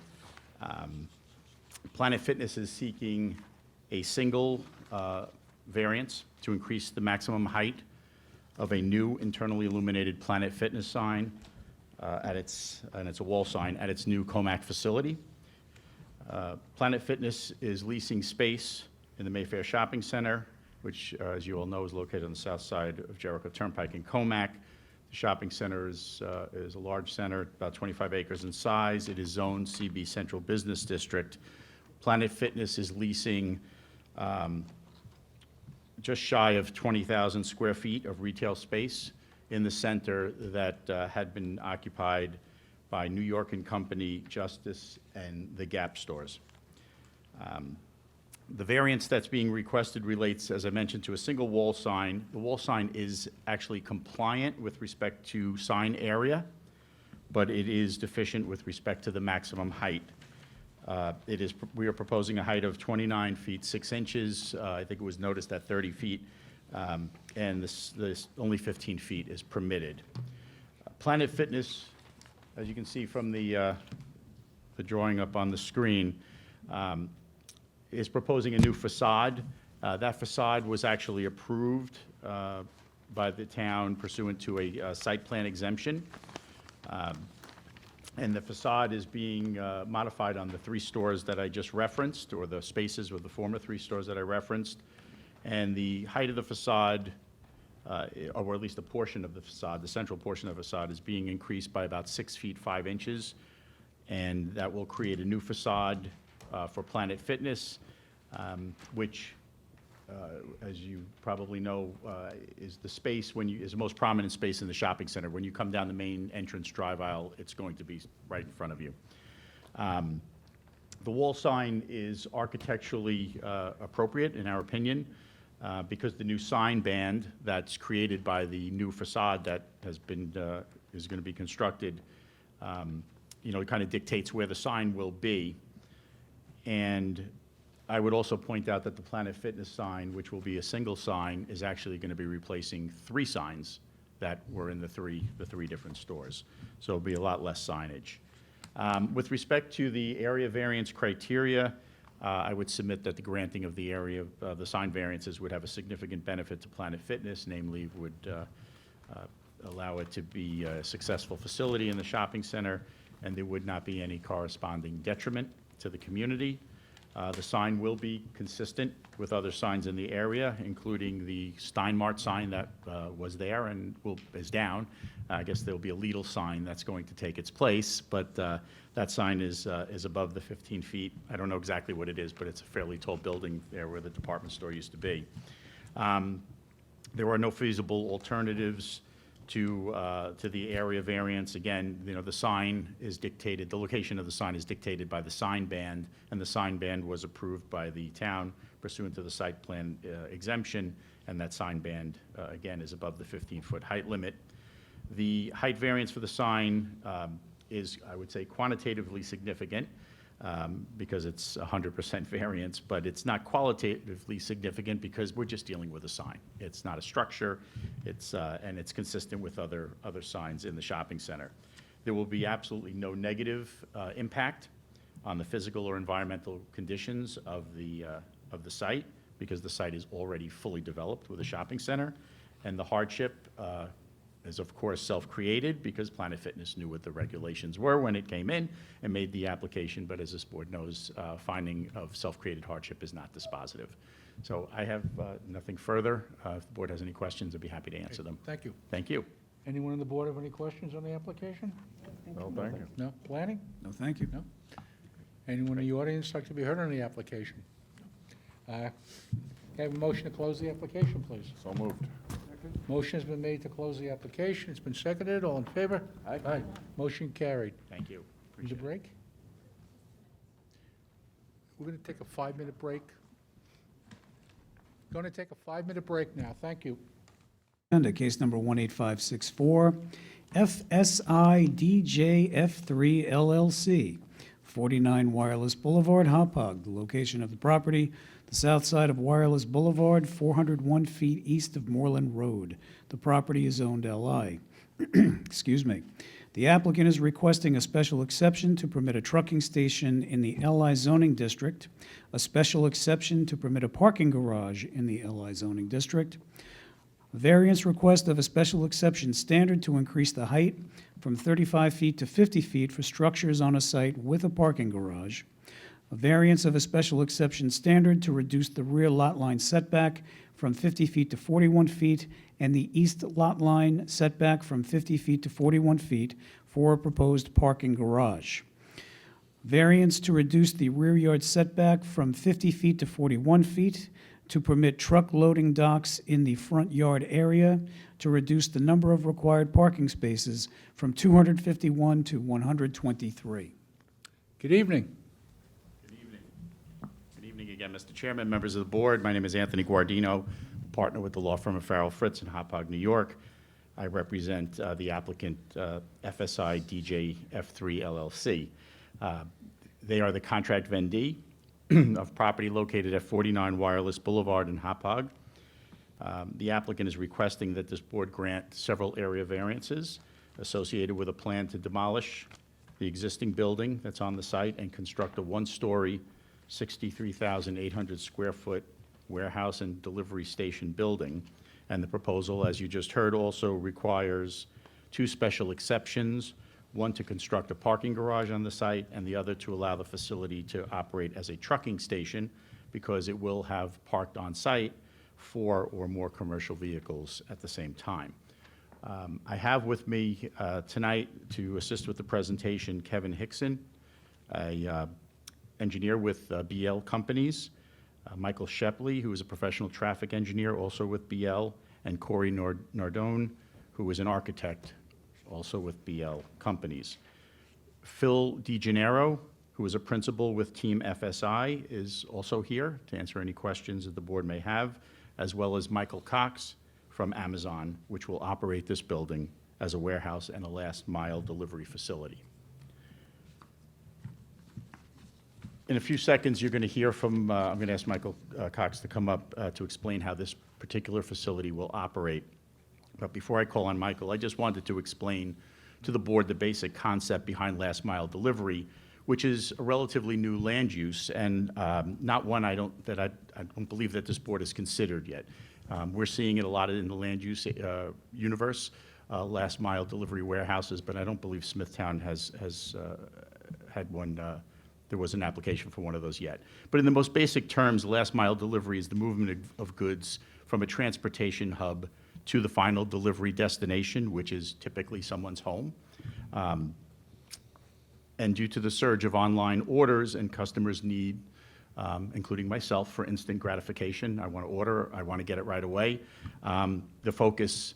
Planet Fitness is seeking a single variance to increase the maximum height of a new internally illuminated Planet Fitness sign and it's a wall sign at its new Comac facility. Planet Fitness is leasing space in the Mayfair Shopping Center, which, as you all know, is located on the south side of Jericho Turnpike in Comac. The shopping center is a large center, about 25 acres in size. It is zoned CB Central Business District. Planet Fitness is leasing just shy of 20,000 square feet of retail space in the center that had been occupied by New York & Company, Justice, and the Gap stores. The variance that's being requested relates, as I mentioned, to a single wall sign. The wall sign is actually compliant with respect to sign area, but it is deficient with respect to the maximum height. We are proposing a height of 29 feet 6 inches. I think it was noticed at 30 feet, and this only 15 feet is permitted. Planet Fitness, as you can see from the drawing up on the screen, is proposing a new facade. That facade was actually approved by the town pursuant to a site plan exemption. And the facade is being modified on the 3 stores that I just referenced, or the spaces with the former 3 stores that I referenced. And the height of the facade, or at least a portion of the facade, the central portion of the facade, is being increased by about 6 feet 5 inches. And that will create a new facade for Planet Fitness, which, as you probably know, is the space is the most prominent space in the shopping center. When you come down the main entrance drive aisle, it's going to be right in front of you. The wall sign is architecturally appropriate, in our opinion, because the new sign band that's created by the new facade that is going to be constructed, it kind of dictates where the sign will be. And I would also point out that the Planet Fitness sign, which will be a single sign, is actually going to be replacing 3 signs that were in the three different stores. So it'll be a lot less signage. With respect to the area variance criteria, I would submit that the granting of the area of the sign variances would have a significant benefit to Planet Fitness, namely would allow it to be a successful facility in the shopping center, and there would not be any corresponding detriment to the community. The sign will be consistent with other signs in the area, including the Steinmart sign that was there and is down. I guess there'll be a Lidl sign that's going to take its place, but that sign is above the 15 feet. I don't know exactly what it is, but it's a fairly tall building there where the department store used to be. There are no feasible alternatives to the area variance. Again, the sign is dictated, the location of the sign is dictated by the sign band, and the sign band was approved by the town pursuant to the site plan exemption, and that sign band, again, is above the 15-foot height limit. The height variance for the sign is, I would say, quantitatively significant, because it's 100% variance, but it's not qualitatively significant because we're just dealing with a sign. It's not a structure, and it's consistent with other signs in the shopping center. There will be absolutely no negative impact on the physical or environmental conditions of the site, because the site is already fully developed with a shopping center, and the hardship is, of course, self-created because Planet Fitness knew what the regulations were when it came in and made the application, but as this board knows, finding of self-created hardship is not dispositive. So I have nothing further. If the board has any questions, I'd be happy to answer them. Thank you. Thank you. Anyone on the board have any questions on the application? No, thank you. No? Planning? No, thank you. No? Anyone in the audience like to be heard on the application? Can I have a motion to close the application, please? So moved. Motion has been made to close the application. It's been seconded. All in favor? Aye. Motion carried. Thank you. Need a break? We're going to take a 5-minute break. Going to take a 5-minute break now. Thank you. Agenda, case number 18564, FSI DJF3 LLC, 49 Wireless Boulevard, Hopog. The location of the property, the south side of Wireless Boulevard, 401 feet east of Moreland Road. The property is zoned LI. Excuse me. The applicant is requesting a special exception to permit a trucking station in the LI zoning district, a special exception to permit a parking garage in the LI zoning district, a variance request of a special exception standard to increase the height from 35 feet to 50 feet for structures on a site with a parking garage, a variance of a special exception standard to reduce the rear lot line setback from 50 feet to 41 feet and the east lot line setback from 50 feet to 41 feet for a proposed parking garage. Variance to reduce the rear yard setback from 50 feet to 41 feet to permit truck loading docks in the front yard area to reduce the number of required parking spaces from 251 to 123. Good evening. Good evening again, Mr. Chairman, members of the board. My name is Anthony Guardino, partner with the law firm of Farrell Fritz in Hotpog, New York. I represent the applicant FSI DJ F3 LLC. They are the contract vendee of property located at 49 Wireless Boulevard in Hotpog. The applicant is requesting that this board grant several area variances associated with a plan to demolish the existing building that's on the site and construct a one-story, 63,800 square foot warehouse and delivery station building. And the proposal, as you just heard, also requires two special exceptions, one to construct a parking garage on the site and the other to allow the facility to operate as a trucking station because it will have parked on site 4 or more commercial vehicles at the same time. I have with me tonight to assist with the presentation Kevin Hickson, a engineer with BL Companies, Michael Shepley, who is a professional traffic engineer, also with BL, and Corey Nardone, who is an architect, also with BL Companies. Phil DeGennaro, who is a principal with Team FSI, is also here to answer any questions that the board may have, as well as Michael Cox from Amazon, which will operate this building as a warehouse and a last-mile delivery facility. In a few seconds, you're going to hear from, I'm going to ask Michael Cox to come up to explain how this particular facility will operate. But before I call on Michael, I just wanted to explain to the board the basic concept behind last mile delivery, which is a relatively new land use and not one I don't believe that this board has considered yet. We're seeing it a lot in the land use universe, last mile delivery warehouses, but I don't believe Smithtown has had one. There was an application for one of those yet. But in the most basic terms, last mile delivery is the movement of goods from a transportation hub to the final delivery destination, which is typically someone's home. And due to the surge of online orders and customers' need, including myself, for instant gratification, I want to order, I want to get it right away. The focus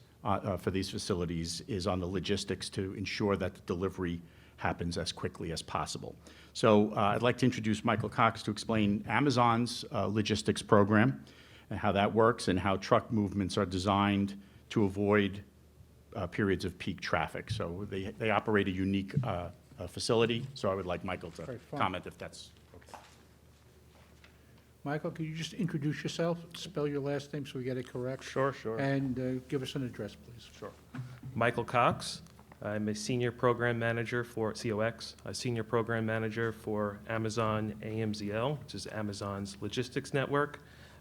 for these facilities is on the logistics to ensure that the delivery happens as quickly as possible. So I'd like to introduce Michael Cox to explain Amazon's logistics program and how that works and how truck movements are designed to avoid periods of peak traffic. So they operate a unique facility, so I would like Michael to comment if that's okay. Michael, could you just introduce yourself, spell your last name so we get it correct? Sure. And give us an address, please. Sure. Michael Cox. I'm a senior program manager for COX, a senior program manager for Amazon AMZL, which is Amazon's logistics network.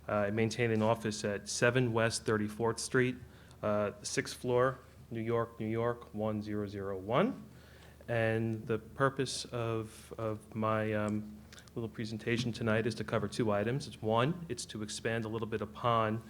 I maintain an office at 7 West 34th Street, 6th floor, New York, 1001. And the purpose of my little presentation tonight is to cover 2 items. It's to expand a little bit upon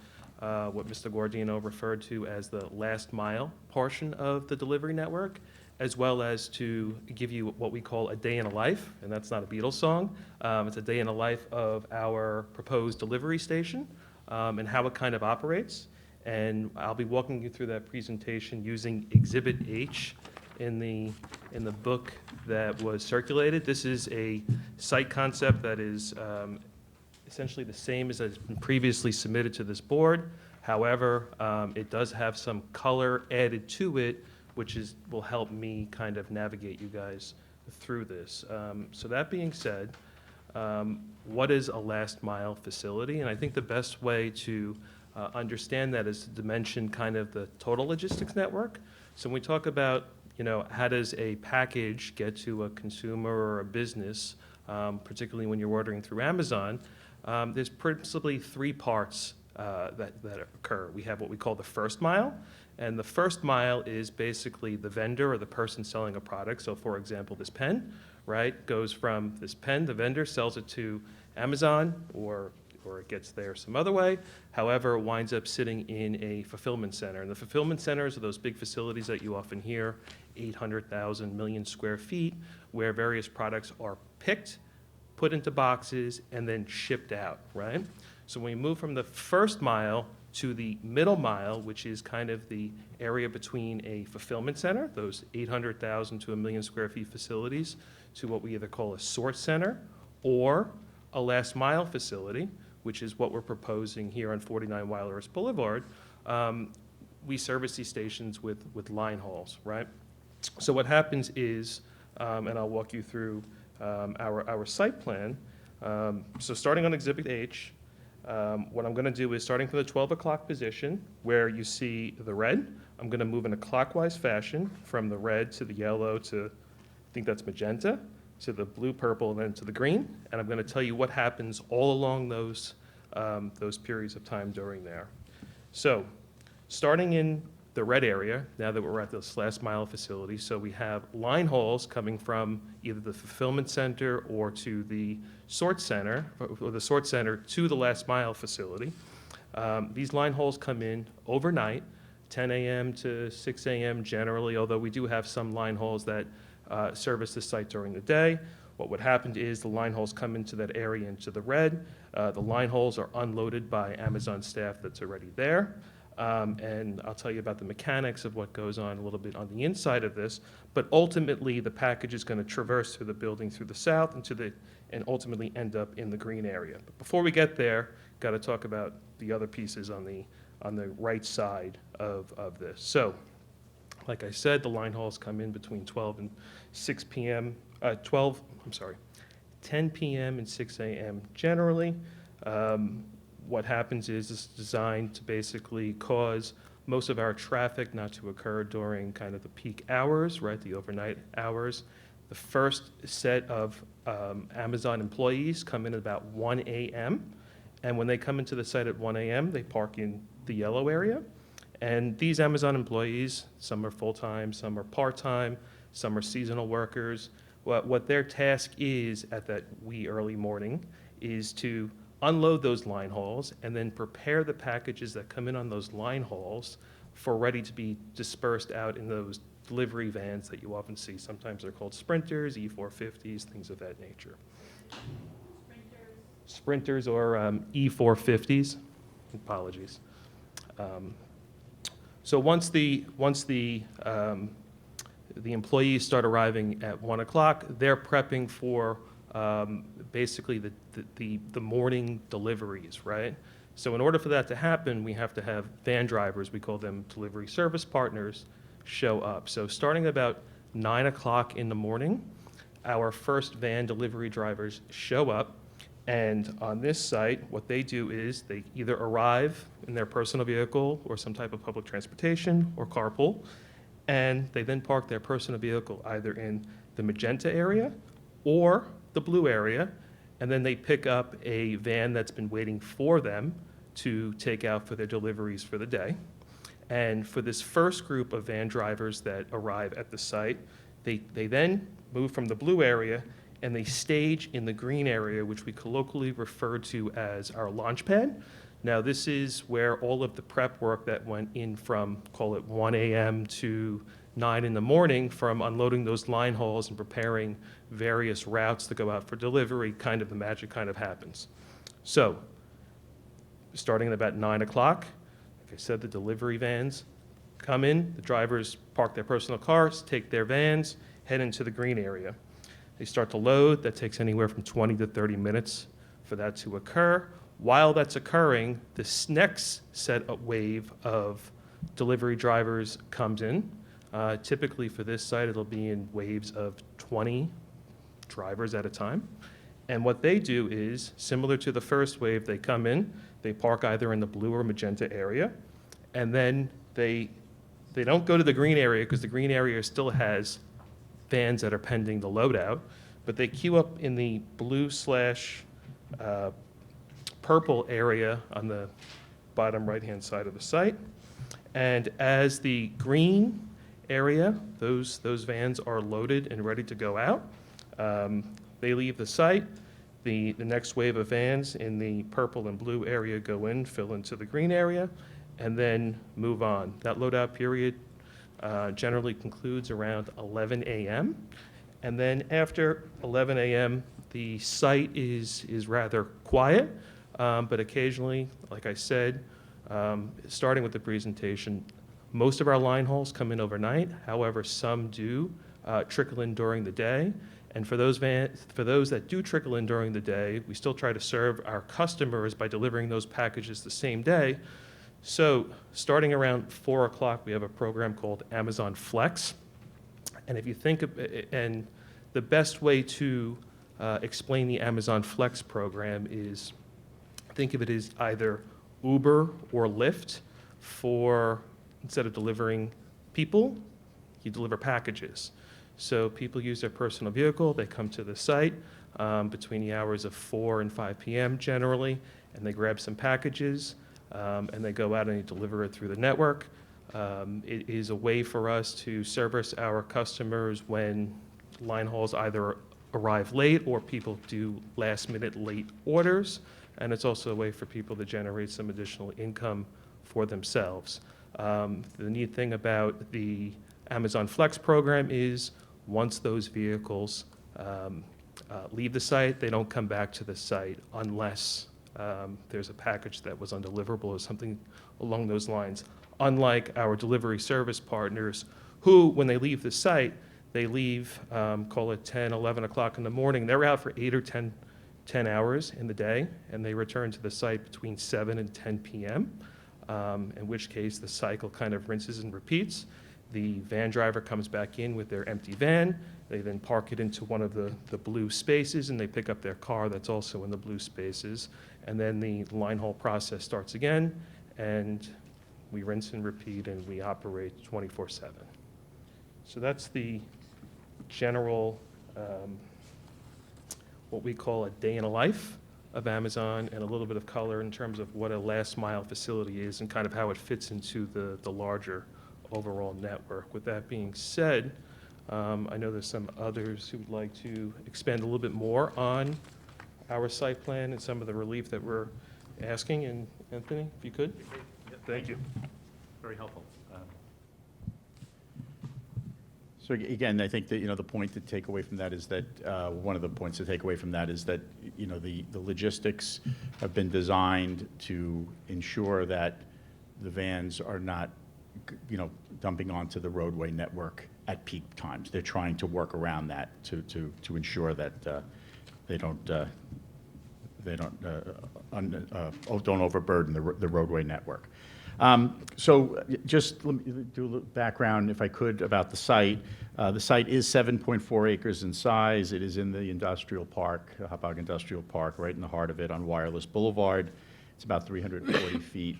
what Mr. Guardino referred to as the last mile portion of the delivery network, as well as to give you what we call a day in a life, and that's not a Beatles song. It's a day in a life of our proposed delivery station and how it kind of operates. And I'll be walking you through that presentation using Exhibit H in the book that was circulated. This is a site concept that is essentially the same as has been previously submitted to this board. However, it does have some color added to it, which will help me kind of navigate you guys through this. So that being said, what is a last mile facility? And I think the best way to understand that is to mention kind of the total logistics network. So when we talk about, how does a package get to a consumer or a business, particularly when you're ordering through Amazon, there's principally three parts that occur. We have what we call the first mile, and the first mile is basically the vendor or the person selling a product. So for example, this pen, right, goes from this pen, the vendor sells it to Amazon, or it gets there some other way. However, it winds up sitting in a fulfillment center. And the fulfillment centers are those big facilities that you often hear, 800,000 million square feet, where various products are picked, put into boxes, and then shipped out, right? So when we move from the first mile to the middle mile, which is kind of the area between a fulfillment center, those 800,000 to 1 million square feet facilities, to what we either call a sort center or a last mile facility, which is what we're proposing here on 49 Wildhorse Boulevard. We service these stations with line hauls, right? So what happens is, and I'll walk you through our site plan. So starting on Exhibit H, what I'm going to do is, starting from the 12 o'clock position, where you see the red, I'm going to move in a clockwise fashion from the red to the yellow to, I think that's magenta, to the blue, purple, and then to the green. And I'm going to tell you what happens all along those periods of time during there. So starting in the red area, now that we're at this last mile facility, so we have line hauls coming from either the fulfillment center or to the sort center, or the sort center to the last mile facility. These line hauls come in overnight, 10 a.m. to 6 a.m. generally, although we do have some line hauls that service the site during the day. What would happen is the line hauls come into that area into the red. The line hauls are unloaded by Amazon staff that's already there. And I'll tell you about the mechanics of what goes on a little bit on the inside of this. But ultimately, the package is going to traverse through the building through the south and ultimately end up in the green area. But before we get there, got to talk about the other pieces on the right side of this. So, like I said, the line hauls come in between 12 and 6 p.m. 10 p.m. and 6 a.m. generally. What happens is it's designed to basically cause most of our traffic not to occur during kind of the peak hours, right, the overnight hours. The first set of Amazon employees come in at about 1 a.m., and when they come into the site at 1 a.m., they park in the yellow area. And these Amazon employees, some are full-time, some are part-time, some are seasonal workers. What their task is at that wee early morning is to unload those line hauls and then prepare the packages that come in on those line hauls for ready to be dispersed out in those delivery vans that you often see. Sometimes they're called sprinters, E450s, things of that nature. Sprinters or E450s. Apologies. So once the employees start arriving at 1 o'clock, they're prepping for basically the morning deliveries, right? So in order for that to happen, we have to have van drivers, we call them delivery service partners, show up. So starting about 9 o'clock in the morning, our first van delivery drivers show up. And on this site, what they do is they either arrive in their personal vehicle or some type of public transportation or carpool, and they then park their personal vehicle either in the magenta area or the blue area, and then they pick up a van that's been waiting for them to take out for their deliveries for the day. And for this first group of van drivers that arrive at the site, they then move from the blue area and they stage in the green area, which we colloquially refer to as our launch pad. Now, this is where all of the prep work that went in from, call it 1 a.m. to 9 in the morning, from unloading those line hauls and preparing various routes to go out for delivery, kind of the magic kind of happens. So, starting at about 9 o'clock, like I said, the delivery vans come in, the drivers park their personal cars, take their vans, head into the green area. They start to load. That takes anywhere from 20 to 30 minutes for that to occur. While that's occurring, this next set of wave of delivery drivers comes in. Typically for this site, it'll be in waves of 20 drivers at a time. And what they do is, similar to the first wave, they come in, they park either in the blue or magenta area, and then they don't go to the green area because the green area still has vans that are pending the loadout, but they queue up in the blue/purple area on the bottom right-hand side of the site. And as the green area, those vans are loaded and ready to go out. They leave the site. The next wave of vans in the purple and blue area go in, fill into the green area, and then move on. That loadout period generally concludes around 11 a.m. And then after 11 a.m., the site is rather quiet, but occasionally, like I said, starting with the presentation, most of our line hauls come in overnight. However, some do trickle in during the day. And for those that do trickle in during the day, we still try to serve our customers by delivering those packages the same day. So starting around 4 o'clock, we have a program called Amazon Flex. And if you think of it, and the best way to explain the Amazon Flex program is, think of it as either Uber or Lyft for, instead of delivering people, you deliver packages. So people use their personal vehicle, they come to the site between the hours of 4 and 5 p.m. generally, and they grab some packages, and they go out and they deliver it through the network. It is a way for us to service our customers when line hauls either arrive late or people do last-minute late orders, and it's also a way for people to generate some additional income for themselves. The neat thing about the Amazon Flex program is once those vehicles leave the site, they don't come back to the site unless there's a package that was undeliverable or something along those lines. Unlike our delivery service partners who, when they leave the site, they leave, call it 10, 11 o'clock in the morning. They're out for 8 or 10 hours in the day, and they return to the site between 7 and 10 p.m., in which case the cycle kind of rinses and repeats. The van driver comes back in with their empty van. They then park it into one of the blue spaces, and they pick up their car that's also in the blue spaces. And then the line haul process starts again, and we rinse and repeat, and we operate 24/7. So that's the general, what we call a day in a life of Amazon, and a little bit of color in terms of what a last mile facility is and kind of how it fits into the larger overall network. With that being said, I know there's some others who would like to expand a little bit more on our site plan and some of the relief that we're asking. And Anthony, if you could? Thank you. Very helpful. So again, I think that, the point to take away from that is that, one of the points to take away from that is that, the logistics have been designed to ensure that the vans are not, dumping onto the roadway network at peak times. They're trying to work around that to ensure that they don't overburden the roadway network. So just let me do a little background, if I could, about the site. The site is 7.4 acres in size. It is in the industrial park, Hotpog Industrial Park, right in the heart of it on Wireless Boulevard. It's about 340 feet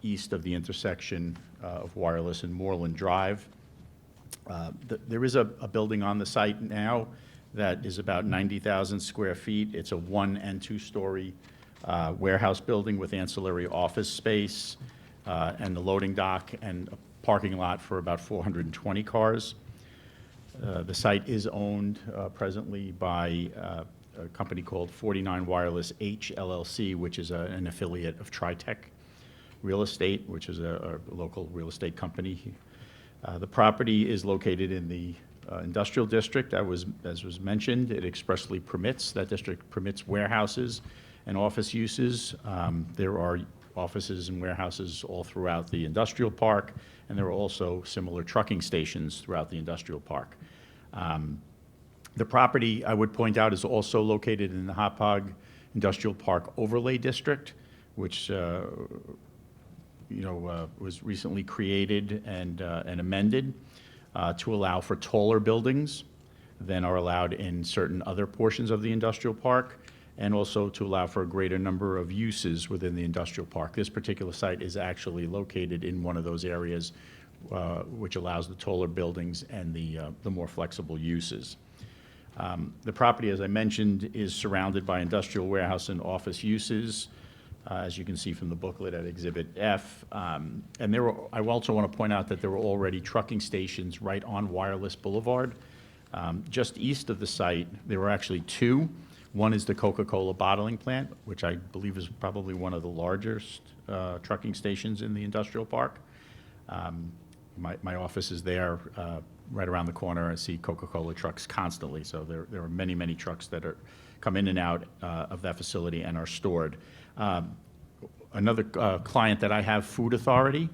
east of the intersection of Wireless and Moreland Drive. There is a building on the site now that is about 90,000 square feet. It's a 1- and 2-story warehouse building with ancillary office space and the loading dock and a parking lot for about 420 cars. The site is owned presently by a company called 49 Wireless H LLC, which is an affiliate of Tritech Real Estate, which is a local real estate company. The property is located in the industrial district. As was mentioned, it expressly permits, that district permits warehouses and office uses. There are offices and warehouses all throughout the industrial park, and there are also similar trucking stations throughout the industrial park. The property, I would point out, is also located in the Hotpog Industrial Park Overlay District, which was recently created and amended to allow for taller buildings. than are allowed in certain other portions of the industrial park, and also to allow for a greater number of uses within the industrial park. This particular site is actually located in one of those areas, which allows the taller buildings and the more flexible uses. The property, as I mentioned, is surrounded by industrial warehouse and office uses, as you can see from the booklet at Exhibit F. And I also want to point out that there were already trucking stations right on Wireless Boulevard. Just east of the site, there were actually two. One is the Coca-Cola bottling plant, which I believe is probably one of the largest trucking stations in the industrial park. My office is there, right around the corner. I see Coca-Cola trucks constantly, so there are many, many trucks that come in and out of that facility and are stored. Another client that I have, Food Authority,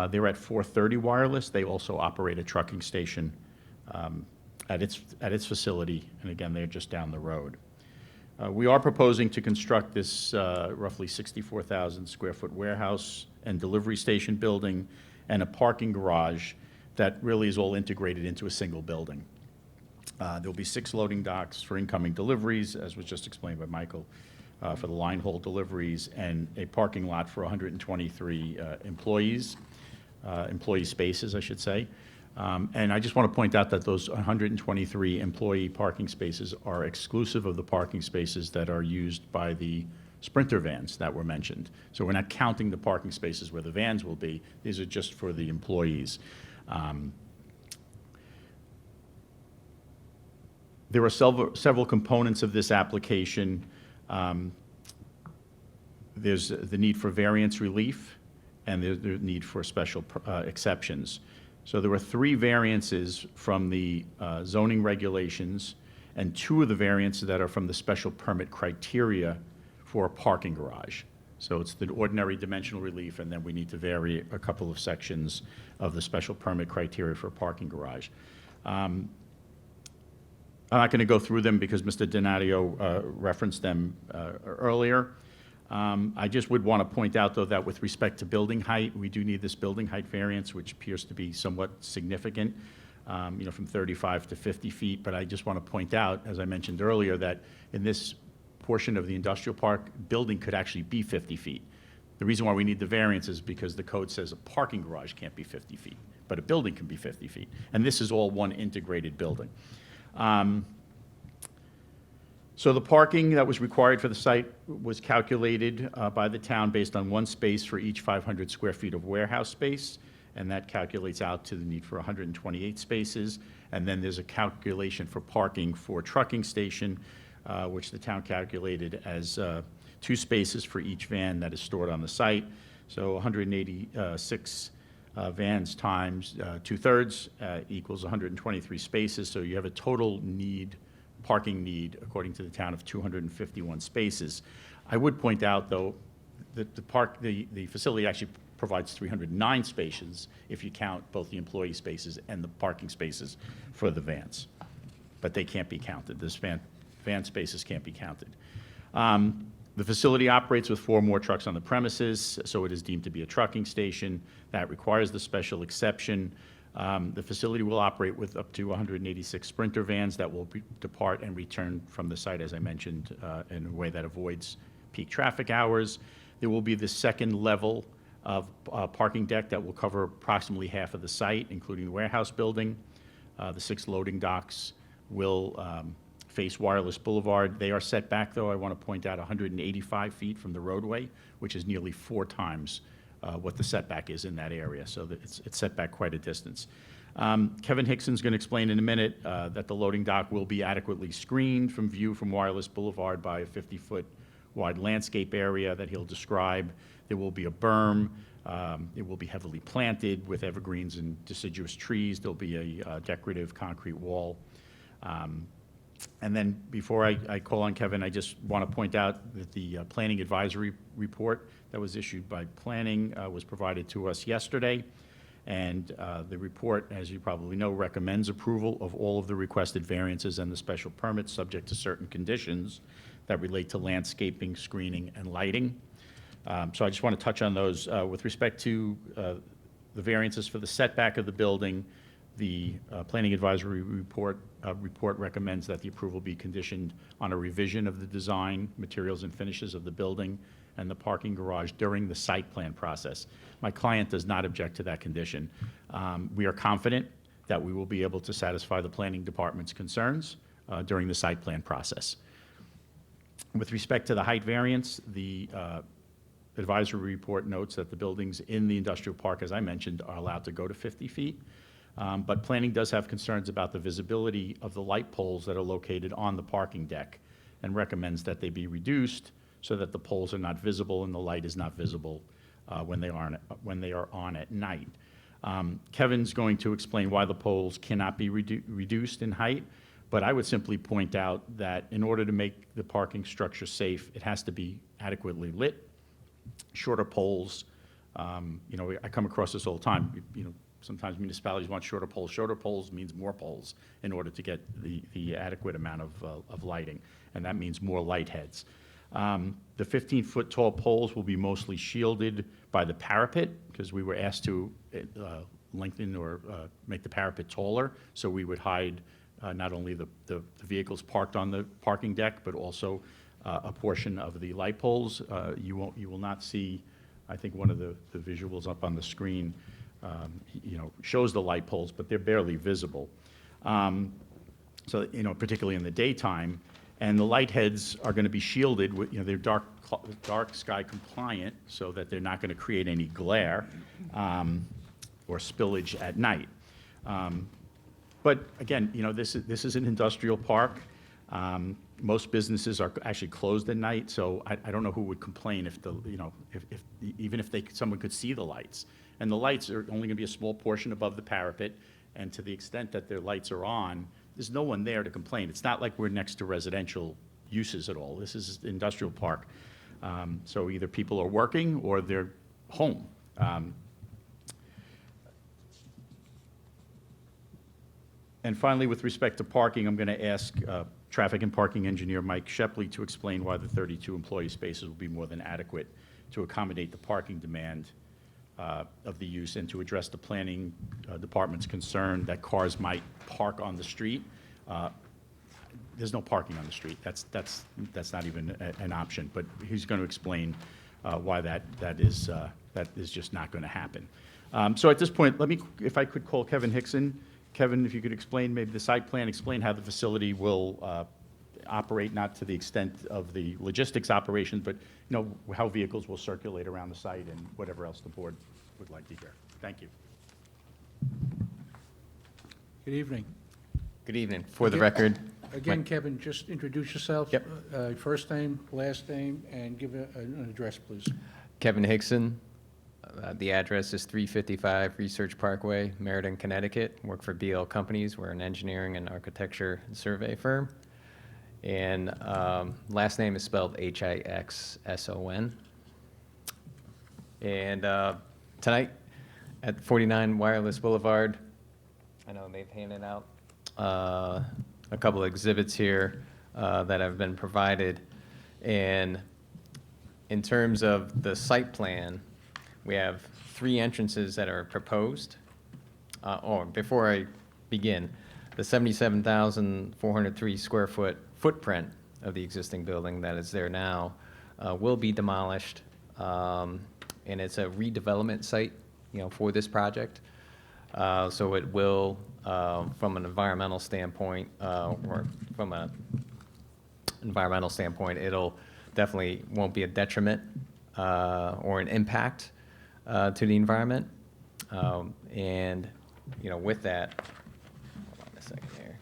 they're at 430 Wireless. They also operate a trucking station at its facility, and again, they're just down the road. We are proposing to construct this roughly 64,000 square foot warehouse and delivery station building and a parking garage that really is all integrated into a single building. There'll be 6 loading docks for incoming deliveries, as was just explained by Michael, for the line haul deliveries, and a parking lot for 123 employee spaces, I should say. And I just want to point out that those 123 employee parking spaces are exclusive of the parking spaces that are used by the Sprinter vans that were mentioned. So we're not counting the parking spaces where the vans will be. These are just for the employees. There are several components of this application. There's the need for variance relief, and there's the need for special exceptions. So there were 3 variances from the zoning regulations and 2 of the variances that are from the special permit criteria for a parking garage. So it's the ordinary dimensional relief, and then we need to vary a couple of sections of the special permit criteria for a parking garage. I'm not going to go through them because Mr. Donadio referenced them earlier. I just would want to point out, though, that with respect to building height, we do need this building height variance, which appears to be somewhat significant, from 35 to 50 feet. But I just want to point out, as I mentioned earlier, that in this portion of the industrial park, building could actually be 50 feet. The reason why we need the variance is because the code says a parking garage can't be 50 feet, but a building can be 50 feet. And this is all one integrated building. So the parking that was required for the site was calculated by the town based on 1 space for each 500 square feet of warehouse space, and that calculates out to the need for 128 spaces. And then there's a calculation for parking for trucking station, which the town calculated as 2 spaces for each van that is stored on the site. So 186 vans times 2/3 equals 123 spaces. So you have a total parking need, according to the town, of 251 spaces. I would point out, though, that the facility actually provides 309 spaces if you count both the employee spaces and the parking spaces for the vans. But they can't be counted. This van spaces can't be counted. The facility operates with 4 more trucks on the premises, so it is deemed to be a trucking station. That requires the special exception. The facility will operate with up to 186 Sprinter vans that will depart and return from the site, as I mentioned, in a way that avoids peak traffic hours. There will be the second level of parking deck that will cover approximately half of the site, including the warehouse building. The 6 loading docks will face Wireless Boulevard. They are set back, though, I want to point out, 185 feet from the roadway, which is nearly 4 times what the setback is in that area, so that it's set back quite a distance. Kevin Hickson's going to explain in a minute that the loading dock will be adequately screened from view from Wireless Boulevard by a 50-foot wide landscape area that he'll describe. There will be a berm. It will be heavily planted with evergreens and deciduous trees. There'll be a decorative concrete wall. And then before I call on Kevin, I just want to point out that the planning advisory report that was issued by planning was provided to us yesterday. And the report, as you probably know, recommends approval of all of the requested variances and the special permits subject to certain conditions that relate to landscaping, screening, and lighting. So I just want to touch on those. With respect to the variances for the setback of the building, The Planning Advisory report recommends that the approval be conditioned on a revision of the design, materials, and finishes of the building and the parking garage during the site plan process. My client does not object to that condition. We are confident that we will be able to satisfy the planning department's concerns during the site plan process. With respect to the height variance, the advisory report notes that the buildings in the industrial park, as I mentioned, are allowed to go to 50 feet. But planning does have concerns about the visibility of the light poles that are located on the parking deck and recommends that they be reduced so that the poles are not visible and the light is not visible when they are on at night. Kevin's going to explain why the poles cannot be reduced in height, but I would simply point out that in order to make the parking structure safe, it has to be adequately lit. Shorter poles, I come across this all the time. Sometimes municipalities want shorter poles. Shorter poles means more poles in order to get the adequate amount of lighting, and that means more light heads. The 15-foot tall poles will be mostly shielded by the parapet because we were asked to lengthen or make the parapet taller, so we would hide not only the vehicles parked on the parking deck, but also a portion of the light poles. You will not see, I think one of the visuals up on the screen shows the light poles, but they're barely visible. So, particularly in the daytime. And the light heads are going to be shielded with, they're dark sky compliant so that they're not going to create any glare or spillage at night. But again, this is an industrial park. Most businesses are actually closed at night, so I don't know who would complain if even if someone could see the lights. And the lights are only going to be a small portion above the parapet, and to the extent that their lights are on, there's no one there to complain. It's not like we're next to residential uses at all. This is an industrial park. So either people are working or they're home. And finally, with respect to parking, I'm going to ask Traffic and Parking Engineer Mike Shepley to explain why the 32 employee spaces will be more than adequate to accommodate the parking demand of the use and to address the planning department's concern that cars might park on the street. There's no parking on the street. That's not even an option. But he's going to explain why that is just not going to happen. So at this point, if I could call Kevin Hickson. Kevin, if you could explain maybe the site plan, explain how the facility will operate, not to the extent of the logistics operations, but how vehicles will circulate around the site and whatever else the board would like to hear. Thank you. Good evening. Good evening. For the record. Again, Kevin, just introduce yourself. Yep. First name, last name, and give an address, please. Kevin Hickson. The address is 355 Research Parkway, Meriden, Connecticut. Work for BL Companies. We're an engineering and architecture survey firm. And last name is spelled Hixson. And tonight at 49 Wireless Boulevard, I know they've handed out a couple of exhibits here that have been provided. And in terms of the site plan, we have 3 entrances that are proposed. Before I begin, the 77,403 square foot footprint of the existing building that is there now will be demolished, and it's a redevelopment site, for this project. So it will, from an environmental standpoint, it'll definitely won't be a detriment or an impact to the environment. And, with that, hold on a second here.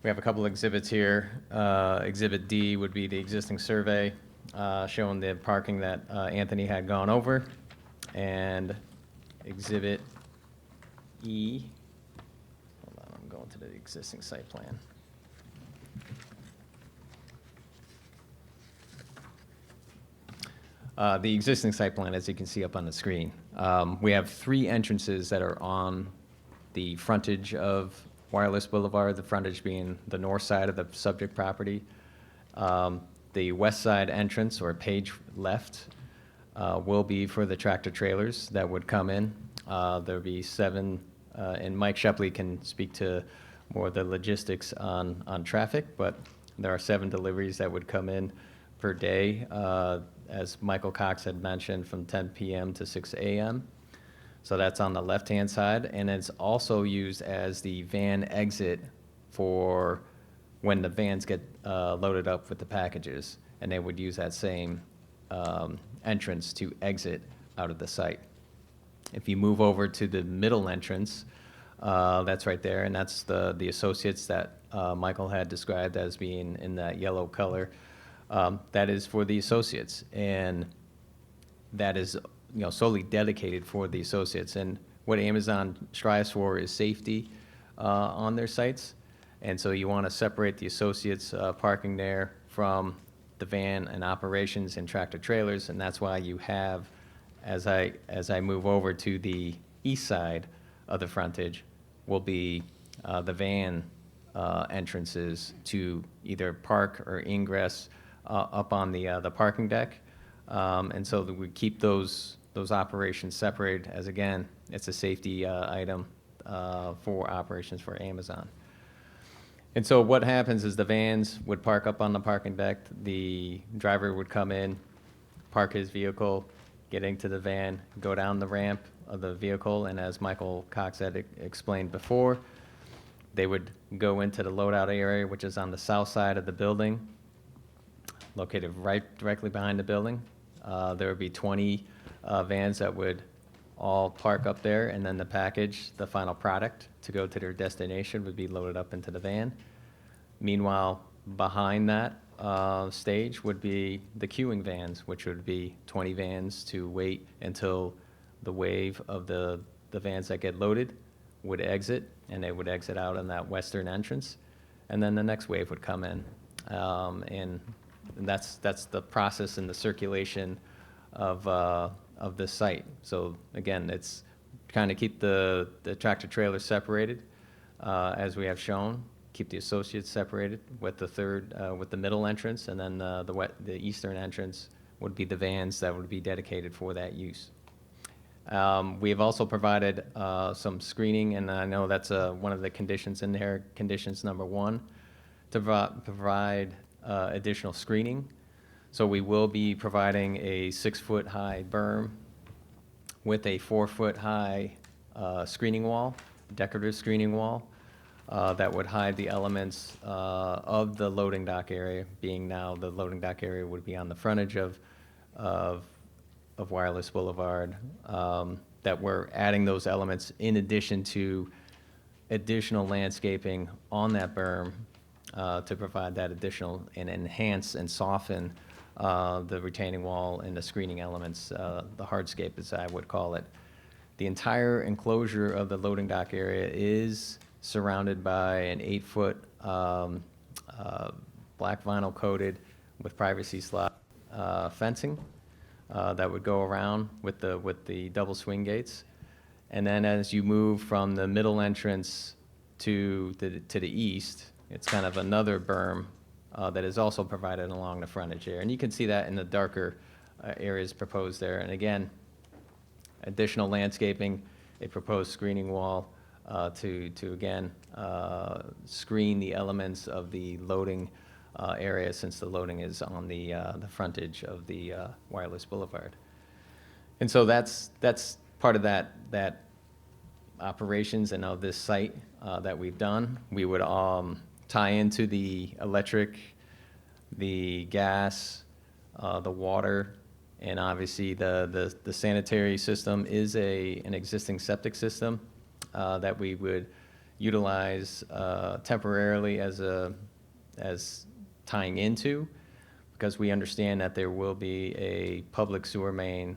We have a couple exhibits here. Exhibit D would be the existing survey showing the parking that Anthony had gone over. And Exhibit E, hold on, I'm going to the existing site plan. The existing site plan, as you can see up on the screen, we have 3 entrances that are on the frontage of Wireless Boulevard, the frontage being the north side of the subject property. The west side entrance, or page left, will be for the tractor trailers that would come in. There'll be 7, and Mike Shepley can speak to more of the logistics on traffic, but there are 7 deliveries that would come in per day, as Michael Cox had mentioned, from 10 p.m. to 6 a.m. So that's on the left-hand side, and it's also used as the van exit for when the vans get loaded up with the packages, and they would use that same entrance to exit out of the site. If you move over to the middle entrance, that's right there, and that's the associates that Michael had described as being in that yellow color. That is for the associates, and that is solely dedicated for the associates. And what Amazon strives for is safety on their sites, and so you want to separate the associates parking there from the van and operations and tractor trailers, and that's why you have, as I move over to the east side of the frontage, will be the van entrances to either park or ingress up on the parking deck, and so that we keep those operations separated, as again, it's a safety item for operations for Amazon. And so what happens is the vans would park up on the parking deck, the driver would come in, park his vehicle, get into the van, go down the ramp of the vehicle, and as Michael Cox had explained before, they would go into the loadout area, which is on the south side of the building, located right directly behind the building. There would be 20 vans that would all park up there, and then the package, the final product to go to their destination, would be loaded up into the van. Meanwhile, behind that stage would be the queuing vans, which would be 20 vans to wait until the wave of the vans that get loaded would exit, and they would exit out on that western entrance, and then the next wave would come in. And that's the process and the circulation of the site. So again, it's kind of keep the tractor trailers separated, as we have shown, keep the associates separated with the middle entrance, and then the eastern entrance would be the vans that would be dedicated for that use. We have also provided some screening, and I know that's one of the conditions in there, conditions number 1, to provide additional screening. So we will be providing a 6-foot high berm with a 4-foot high screening wall, decorative screening wall, that would hide the elements of the loading dock area, being now the loading dock area would be on the frontage of Wireless Boulevard, that we're adding those elements in addition to additional landscaping on that berm to provide that additional and enhance and soften the retaining wall and the screening elements, the hardscape, as I would call it. The entire enclosure of the loading dock area is surrounded by an 8-foot black vinyl coated with privacy slot fencing that would go around with the double swing gates. And then as you move from the middle entrance to the east, it's kind of another berm that is also provided along the frontage here. And you can see that in the darker areas proposed there. And again, additional landscaping, a proposed screening wall to again, screen the elements of the loading area, since the loading is on the frontage of the Wireless Boulevard. And so that's part of that operations and of this site that we've done. We would tie into the electric, the gas, the water, and obviously the sanitary system is an existing septic system that we would utilize temporarily as tying into, because we understand that there will be a public sewer main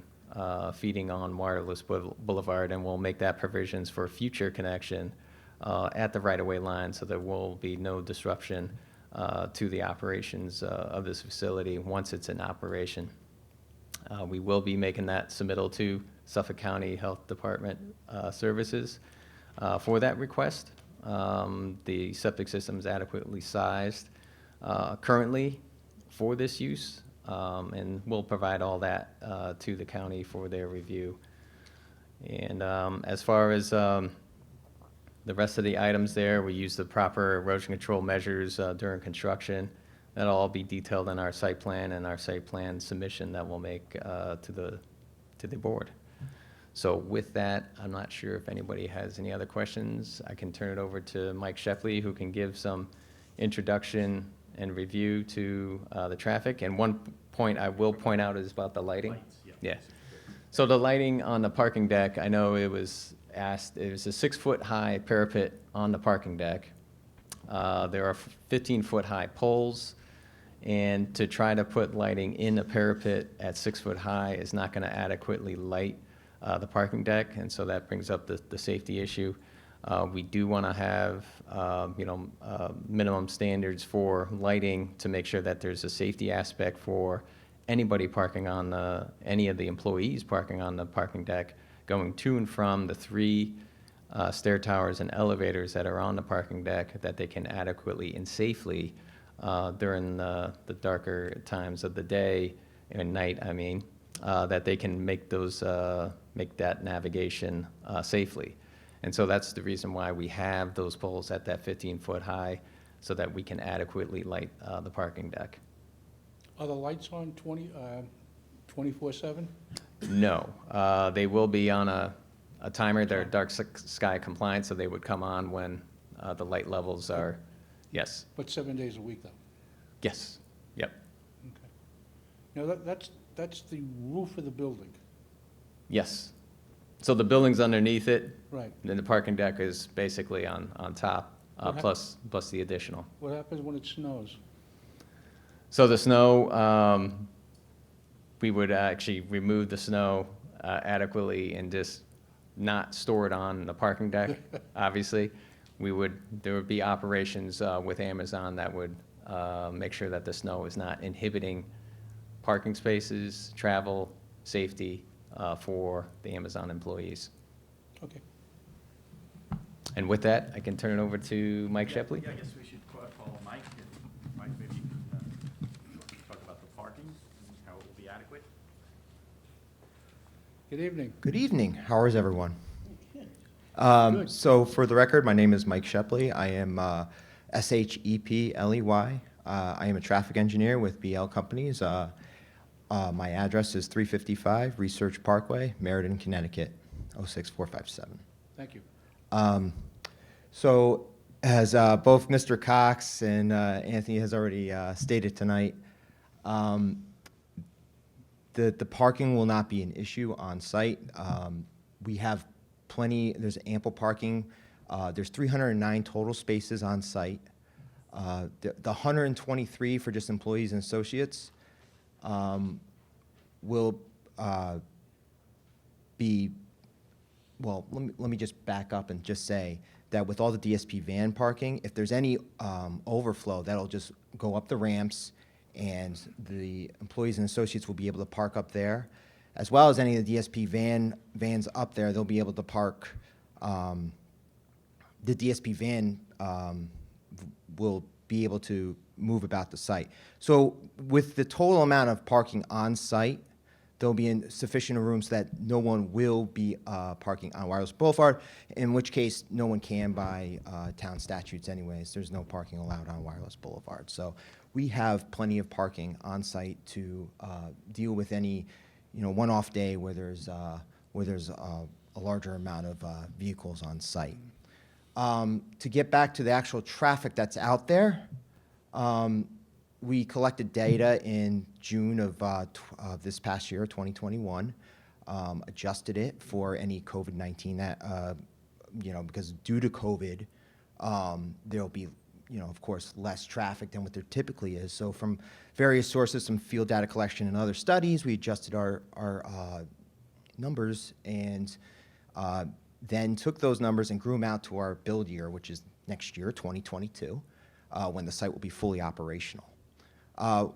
feeding on Wireless Boulevard, and we'll make that provisions for future connection at the right-of-way line, so there will be no disruption to the operations of this facility once it's in operation. We will be making that submittal to Suffolk County Health Department Services for that request. The septic system is adequately sized currently for this use, and we'll provide all that to the county for their review. And as far as the rest of the items there, we use the proper erosion control measures during construction. That'll all be detailed in our site plan and our site plan submission that we'll make to the board. So with that, I'm not sure if anybody has any other questions. I can turn it over to Mike Shepley, who can give some introduction and review to the traffic. And one point I will point out is about the lighting. Yeah. So the lighting on the parking deck, I know it was asked, it was a 6-foot-high parapet on the parking deck. There are 15-foot-high poles, and to try to put lighting in the parapet at 6 foot high is not going to adequately light the parking deck, and so that brings up the safety issue. We do want to have, minimum standards for lighting to make sure that there's a safety aspect for anybody parking on any of the employees parking on the parking deck, going to and from the 3 stair towers and elevators that are on the parking deck, that they can adequately and safely during the darker times of the day and night, that they can make that navigation safely. And so that's the reason why we have those poles at that 15-foot high, so that we can adequately light the parking deck. Are the lights on 24/7? No, they will be on a timer. They're dark sky compliant, so they would come on when the light levels are, yes. But 7 days a week, though? Yes, yep. Okay. Now, that's the roof of the building. Yes. So the building's underneath it. Right. Then the parking deck is basically on top, plus the additional. What happens when it snows? So the snow, we would actually remove the snow adequately and just not store it on the parking deck, obviously. There would be operations with Amazon that would make sure that the snow is not inhibiting parking spaces, travel, safety for the Amazon employees. Okay. And with that, I can turn it over to Mike Shepley. Yeah, I guess we should call Mike. Mike, maybe you can talk about the parking and how it will be adequate. Good evening. Good evening. How is everyone? Good. So for the record, my name is Mike Shepley. I am SHEPLEY. I am a traffic engineer with BL Companies. My address is 355 Research Parkway, Meriden, Connecticut, 06457. Thank you. So as both Mr. Cox and Anthony has already stated tonight, the parking will not be an issue on site. We have there's ample parking. There's 309 total spaces on site. The 123 for just employees and associates will be, well, let me just back up and just say that with all the DSP van parking, if there's any overflow, that'll just go up the ramps, and the employees and associates will be able to park up there, as well as any of the DSP vans up there. They'll be able to park. The DSP van will be able to move about the site. So with the total amount of parking on site, there'll be sufficient rooms that no one will be parking on Wireless Boulevard, in which case no one can by town statutes anyways. There's no parking allowed on Wireless Boulevard. So we have plenty of parking on site to deal with any one-off day where there's a larger amount of vehicles on site. To get back to the actual traffic that's out there, we collected data in June of this past year, 2021, adjusted it for any COVID-19 that, because due to COVID, there'll be, of course, less traffic than what there typically is. So from various sources, some field data collection and other studies, we adjusted our numbers and then took those numbers and grew them out to our build year, which is next year, 2022, when the site will be fully operational.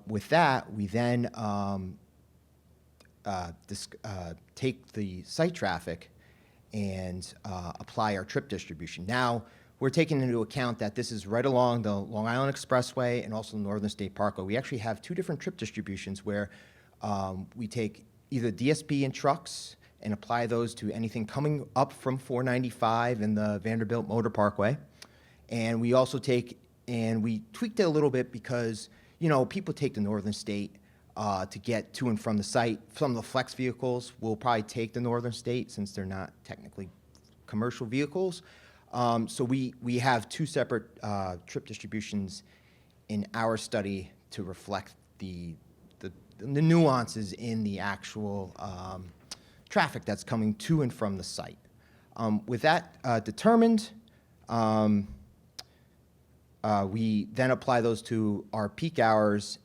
With that, we then take the site traffic and apply our trip distribution. Now, we're taking into account that this is right along the Long Island Expressway and also the Northern State Parkway. We actually have two different trip distributions where we take either DSP and trucks and apply those to anything coming up from 495 and the Vanderbilt Motor Parkway. And we also take, and we tweaked it a little bit because, you know, people take the Northern State to get to and from the site. Some of the flex vehicles will probably take the Northern State since they're not technically commercial vehicles. So we have two separate trip distributions in our study to reflect the nuances in the actual traffic that's coming to and from the site. With that determined, we then apply those to our peak hours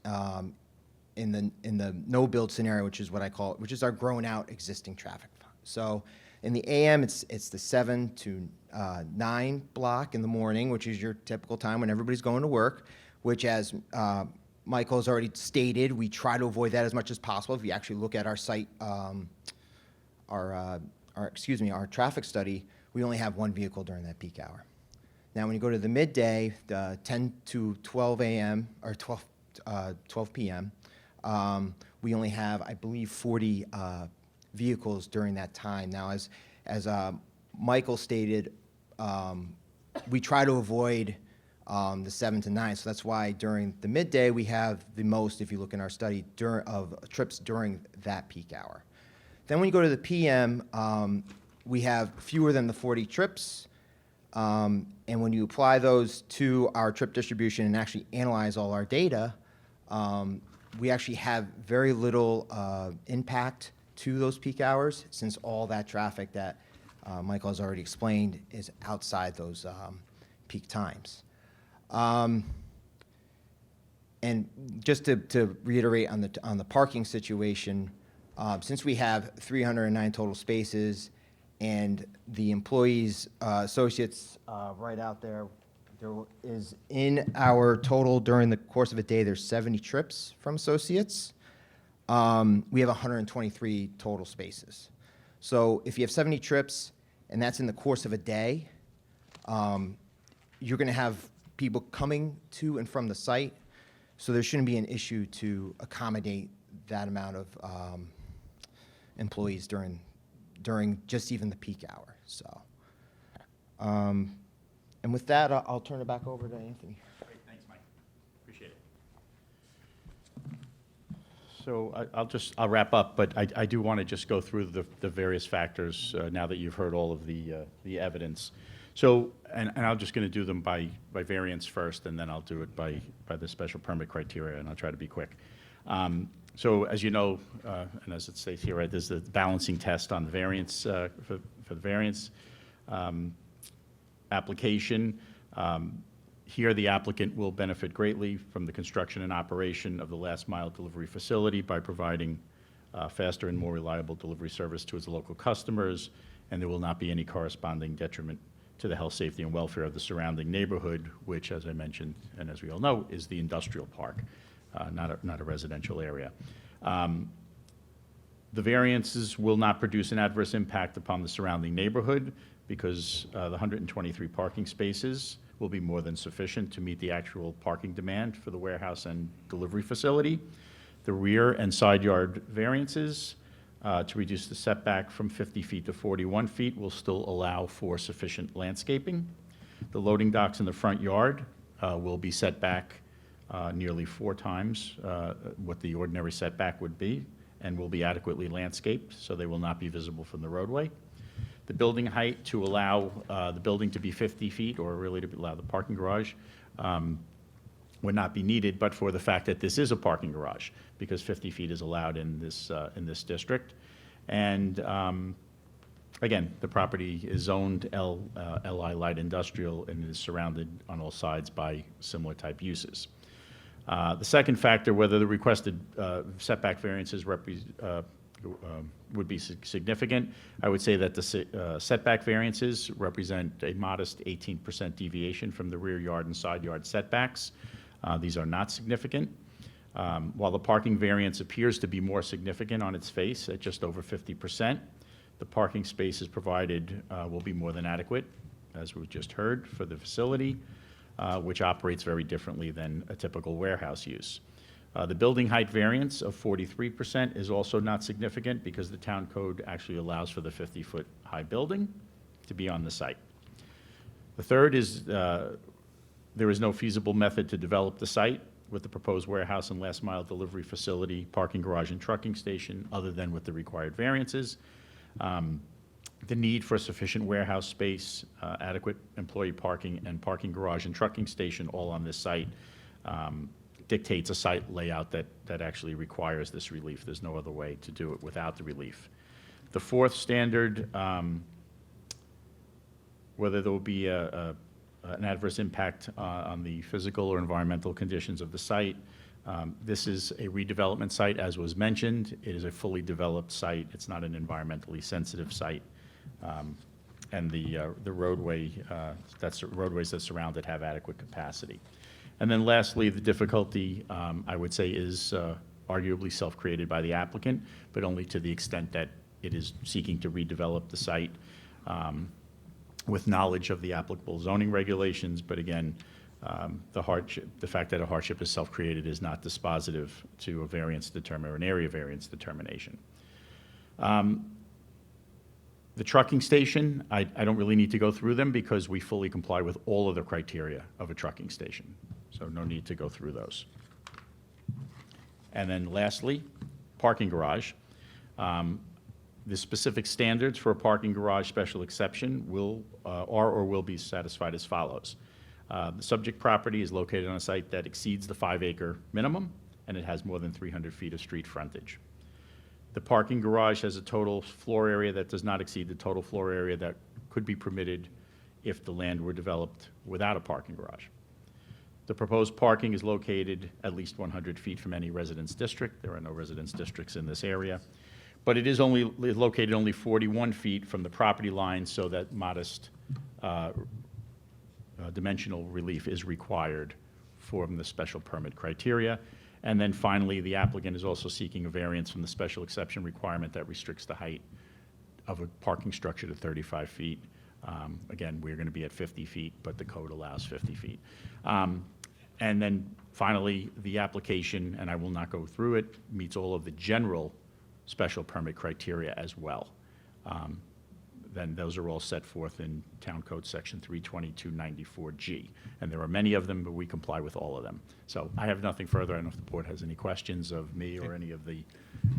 in the no-build scenario, which is what I call it, which is our grown out existing traffic. So in the AM, it's the 7 to 9 block in the morning, which is your typical time when everybody's going to work, which, as Michael has already stated, we try to avoid that as much as possible. If you actually look at our site, our traffic study, we only have one vehicle during that peak hour. Now, when you go to the midday, the 10 to 12 a.m. or 12 p.m., we only have, I believe, 40 vehicles during that time. Now, as Michael stated, we try to avoid the 7 to 9, so that's why during the midday we have the most, if you look in our study, of trips during that peak hour. Then when you go to the PM, we have fewer than the 40 trips. And when you apply those to our trip distribution and actually analyze all our data, we actually have very little impact to those peak hours, since all that traffic that Michael has already explained is outside those peak times. And just to reiterate on the parking situation, since we have 309 total spaces, and the employees, associates right out there, there is in our total during the course of a day, there's 70 trips from associates. We have 123 total spaces. So if you have 70 trips, and that's in the course of a day, you're going to have people coming to and from the site, so there shouldn't be an issue to accommodate that amount of employees during just even the peak hour. So, and with that, I'll turn it back over to Anthony. Great, thanks, Mike. Appreciate it. So I'll wrap up, but I do want to just go through the various factors now that you've heard all of the evidence. So, and I'm just going to do them by variance first, and then I'll do it by the special permit criteria, and I'll try to be quick. So as you know, and as it states here, right, there's the balancing test on the variance, for the variance application. Here, the applicant will benefit greatly from the construction and operation of the last mile delivery facility by providing faster and more reliable delivery service to its local customers, and there will not be any corresponding detriment to the health, safety, and welfare of the surrounding neighborhood, which, as I mentioned, and as we all know, is the industrial park. Not a residential area. The variances will not produce an adverse impact upon the surrounding neighborhood because the 123 parking spaces will be more than sufficient to meet the actual parking demand for the warehouse and delivery facility. The rear and side yard variances to reduce the setback from 50 feet to 41 feet will still allow for sufficient landscaping. The loading docks in the front yard will be set back nearly 4 times what the ordinary setback would be, and will be adequately landscaped, so they will not be visible from the roadway. The building height to allow the building to be 50 feet, or really to allow the parking garage, would not be needed, but for the fact that this is a parking garage, because 50 feet is allowed in this district. And again, the property is zoned LI Light Industrial and is surrounded on all sides by similar type uses. The second factor, whether the requested setback variances would be significant, I would say that the setback variances represent a modest 18% deviation from the rear yard and side yard setbacks. These are not significant. While the parking variance appears to be more significant on its face at just over 50%, the parking spaces provided will be more than adequate as we just heard, for the facility, which operates very differently than a typical warehouse use. The building height variance of 43% is also not significant because the town code actually allows for the 50-foot high building to be on the site. The third is there is no feasible method to develop the site with the proposed warehouse and last mile delivery facility, parking garage and trucking station, other than with the required variances. The need for sufficient warehouse space, adequate employee parking, and parking garage and trucking station all on this site dictates a site layout that actually requires this relief. There's no other way to do it without the relief. The fourth standard, whether there will be an adverse impact on the physical or environmental conditions of the site. This is a redevelopment site, as was mentioned. It is a fully developed site. It's not an environmentally sensitive site. And the roadways that surround it have adequate capacity. And then lastly, the difficulty, I would say, is arguably self-created by the applicant, but only to the extent that it is seeking to redevelop the site with knowledge of the applicable zoning regulations. But again, the fact that a hardship is self-created is not dispositive to a variance or an area variance determination. The trucking station, I don't really need to go through them because we fully comply with all of the criteria of a trucking station. So no need to go through those. And then lastly, parking garage. The specific standards for a parking garage special exception are or will be satisfied as follows. The subject property is located on a site that exceeds the 5-acre minimum, and it has more than 300 feet of street frontage. The parking garage has a total floor area that does not exceed the total floor area that could be permitted if the land were developed without a parking garage. The proposed parking is located at least 100 feet from any residence district. There are no residence districts in this area. But it is located only 41 feet from the property line, so that modest dimensional relief is required from the special permit criteria. And then finally, the applicant is also seeking a variance from the special exception requirement that restricts the height of a parking structure to 35 feet. Again, we're going to be at 50 feet, but the code allows 50 feet. And then finally, the application, and I will not go through it, meets all of the general special permit criteria as well. Then those are all set forth in Town Code Section 32294G. And there are many of them, but we comply with all of them. So I have nothing further. I don't know if the board has any questions of me or any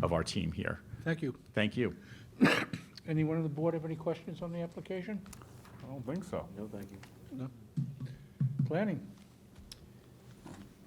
of our team here. Thank you. Thank you. Anyone on the board have any questions on the application? I don't think so. No, thank you. No. Planning.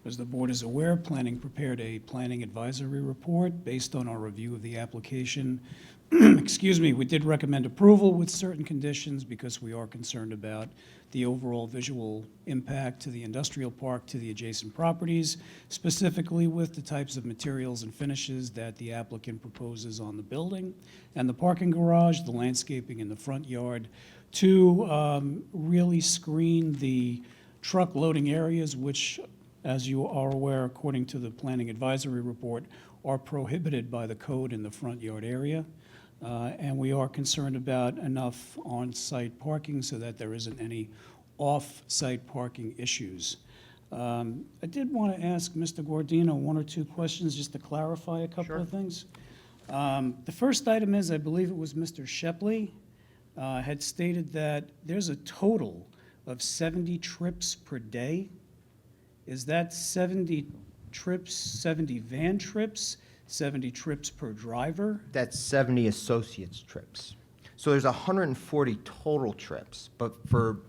As the board is aware, planning prepared a planning advisory report based on our review of the application. Excuse me, we did recommend approval with certain conditions because we are concerned about the overall visual impact to the industrial park, to the adjacent properties, specifically with the types of materials and finishes that the applicant proposes on the building and the parking garage, the landscaping in the front yard, to really screen the truck loading areas, which, as you are aware, according to the planning advisory report, are prohibited by the code in the front yard area. And we are concerned about enough on-site parking so that there isn't any off-site parking issues. I did want to ask Mr. Guardino one or two questions just to clarify a couple of things. The first item is, I believe it was Mr. Shepley had stated that there's a total of 70 trips per day. Is that 70 trips, 70 van trips, 70 trips per driver? That's 70 associates trips. So there's 140 total trips, but for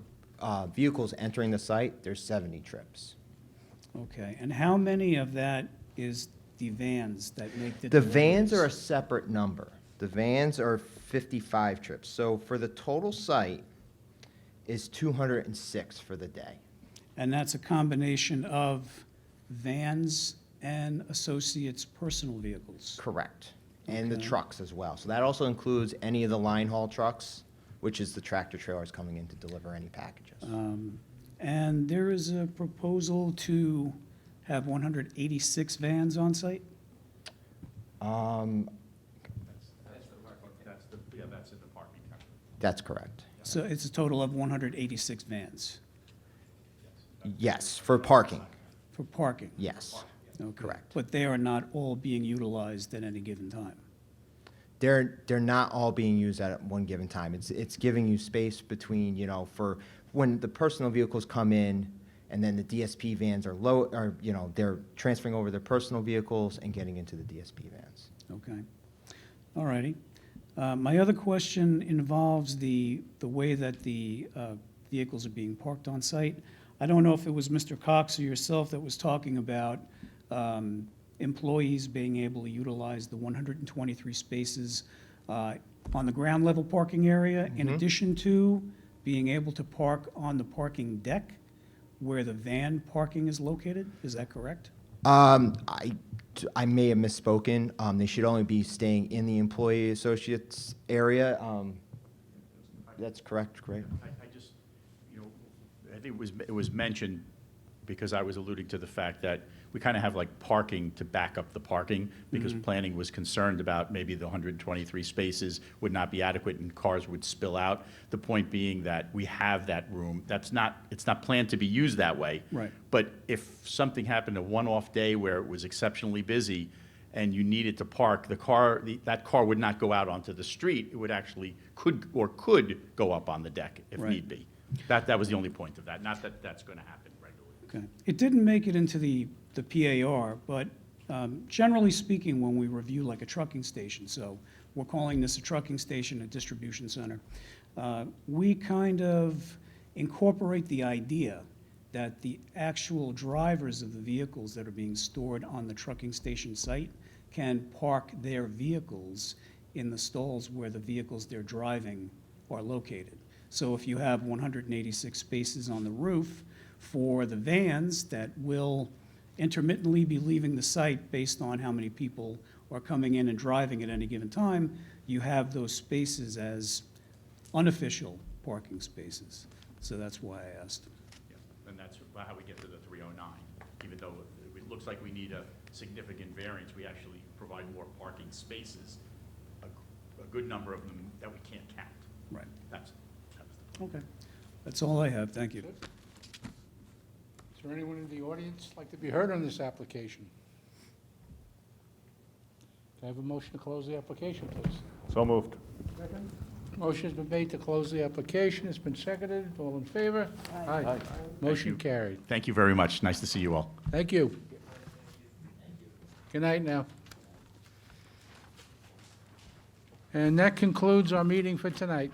vehicles entering the site, there's 70 trips. Okay, and how many of that is the vans that make the The vans deliveries? are a separate number. The vans are 55 trips. So for the total site is 206 for the day. And that's a combination of vans and associates' personal vehicles? Correct. And the Okay. trucks as well. So that also includes any of the line haul trucks, which is the tractor trailers coming in to deliver any packages. And there is a proposal to have 186 vans on site? That's in the parking count. That's correct. So it's a total of 186 vans Yes, for parking, for parking? yes. Okay. Correct. But they are not all being utilized at any given time? They're not all being used at one given time. It's giving you space between, for when the personal vehicles come in, and then the DSP vans are they're transferring over their personal vehicles and getting into the DSP vans. Okay. All righty. My other question involves the way that the vehicles are being parked on site. I don't know if it was Mr. Cox or yourself that was talking about employees being able to utilize the 123 spaces on the ground level parking area, in addition to being able to park on the parking deck where the van parking is located. Is that correct? I may have misspoken. They should only be staying in the employee associates area. That's correct, great. I just, I think it was mentioned, because I was alluding to the fact that we kind of have like parking to back up the parking, because planning was concerned about maybe the 123 spaces would not be adequate and cars would spill out. The point being that we have that room. It's not planned to be used that way. Right. But if something happened a one-off day where it was exceptionally busy and you needed to park, that car would not go out onto the street. It would actually could go up on the deck if Right. need be. That was the only point of that, not that that's going to happen regularly. Okay. It didn't make it into the PAR, but generally speaking, when we review like a trucking station, so we're calling this a trucking station, a distribution center, we kind of incorporate the idea that the actual drivers of the vehicles that are being stored on the trucking station site can park their vehicles in the stalls where the vehicles they're driving are located. So if you have 186 spaces on the roof for the vans that will intermittently be leaving the site based on how many people are coming in and driving at any given time, you have those spaces as unofficial parking spaces. So that's why I asked. Yeah, and that's how we get to the 309. Even though it looks like we need a significant variance, we actually provide more parking spaces, a good number of them that we can't count. Right. That's Okay. That's all I have. Thank you. Is there anyone in the audience like to be heard on this application? Can I have a motion to close the application, please? So moved. Second. Motion's been made to close the application. It's been seconded. All in favor? Aye. Motion carried. Thank you very much. Nice to see you all. Thank you. Good night now. And that concludes our meeting for tonight.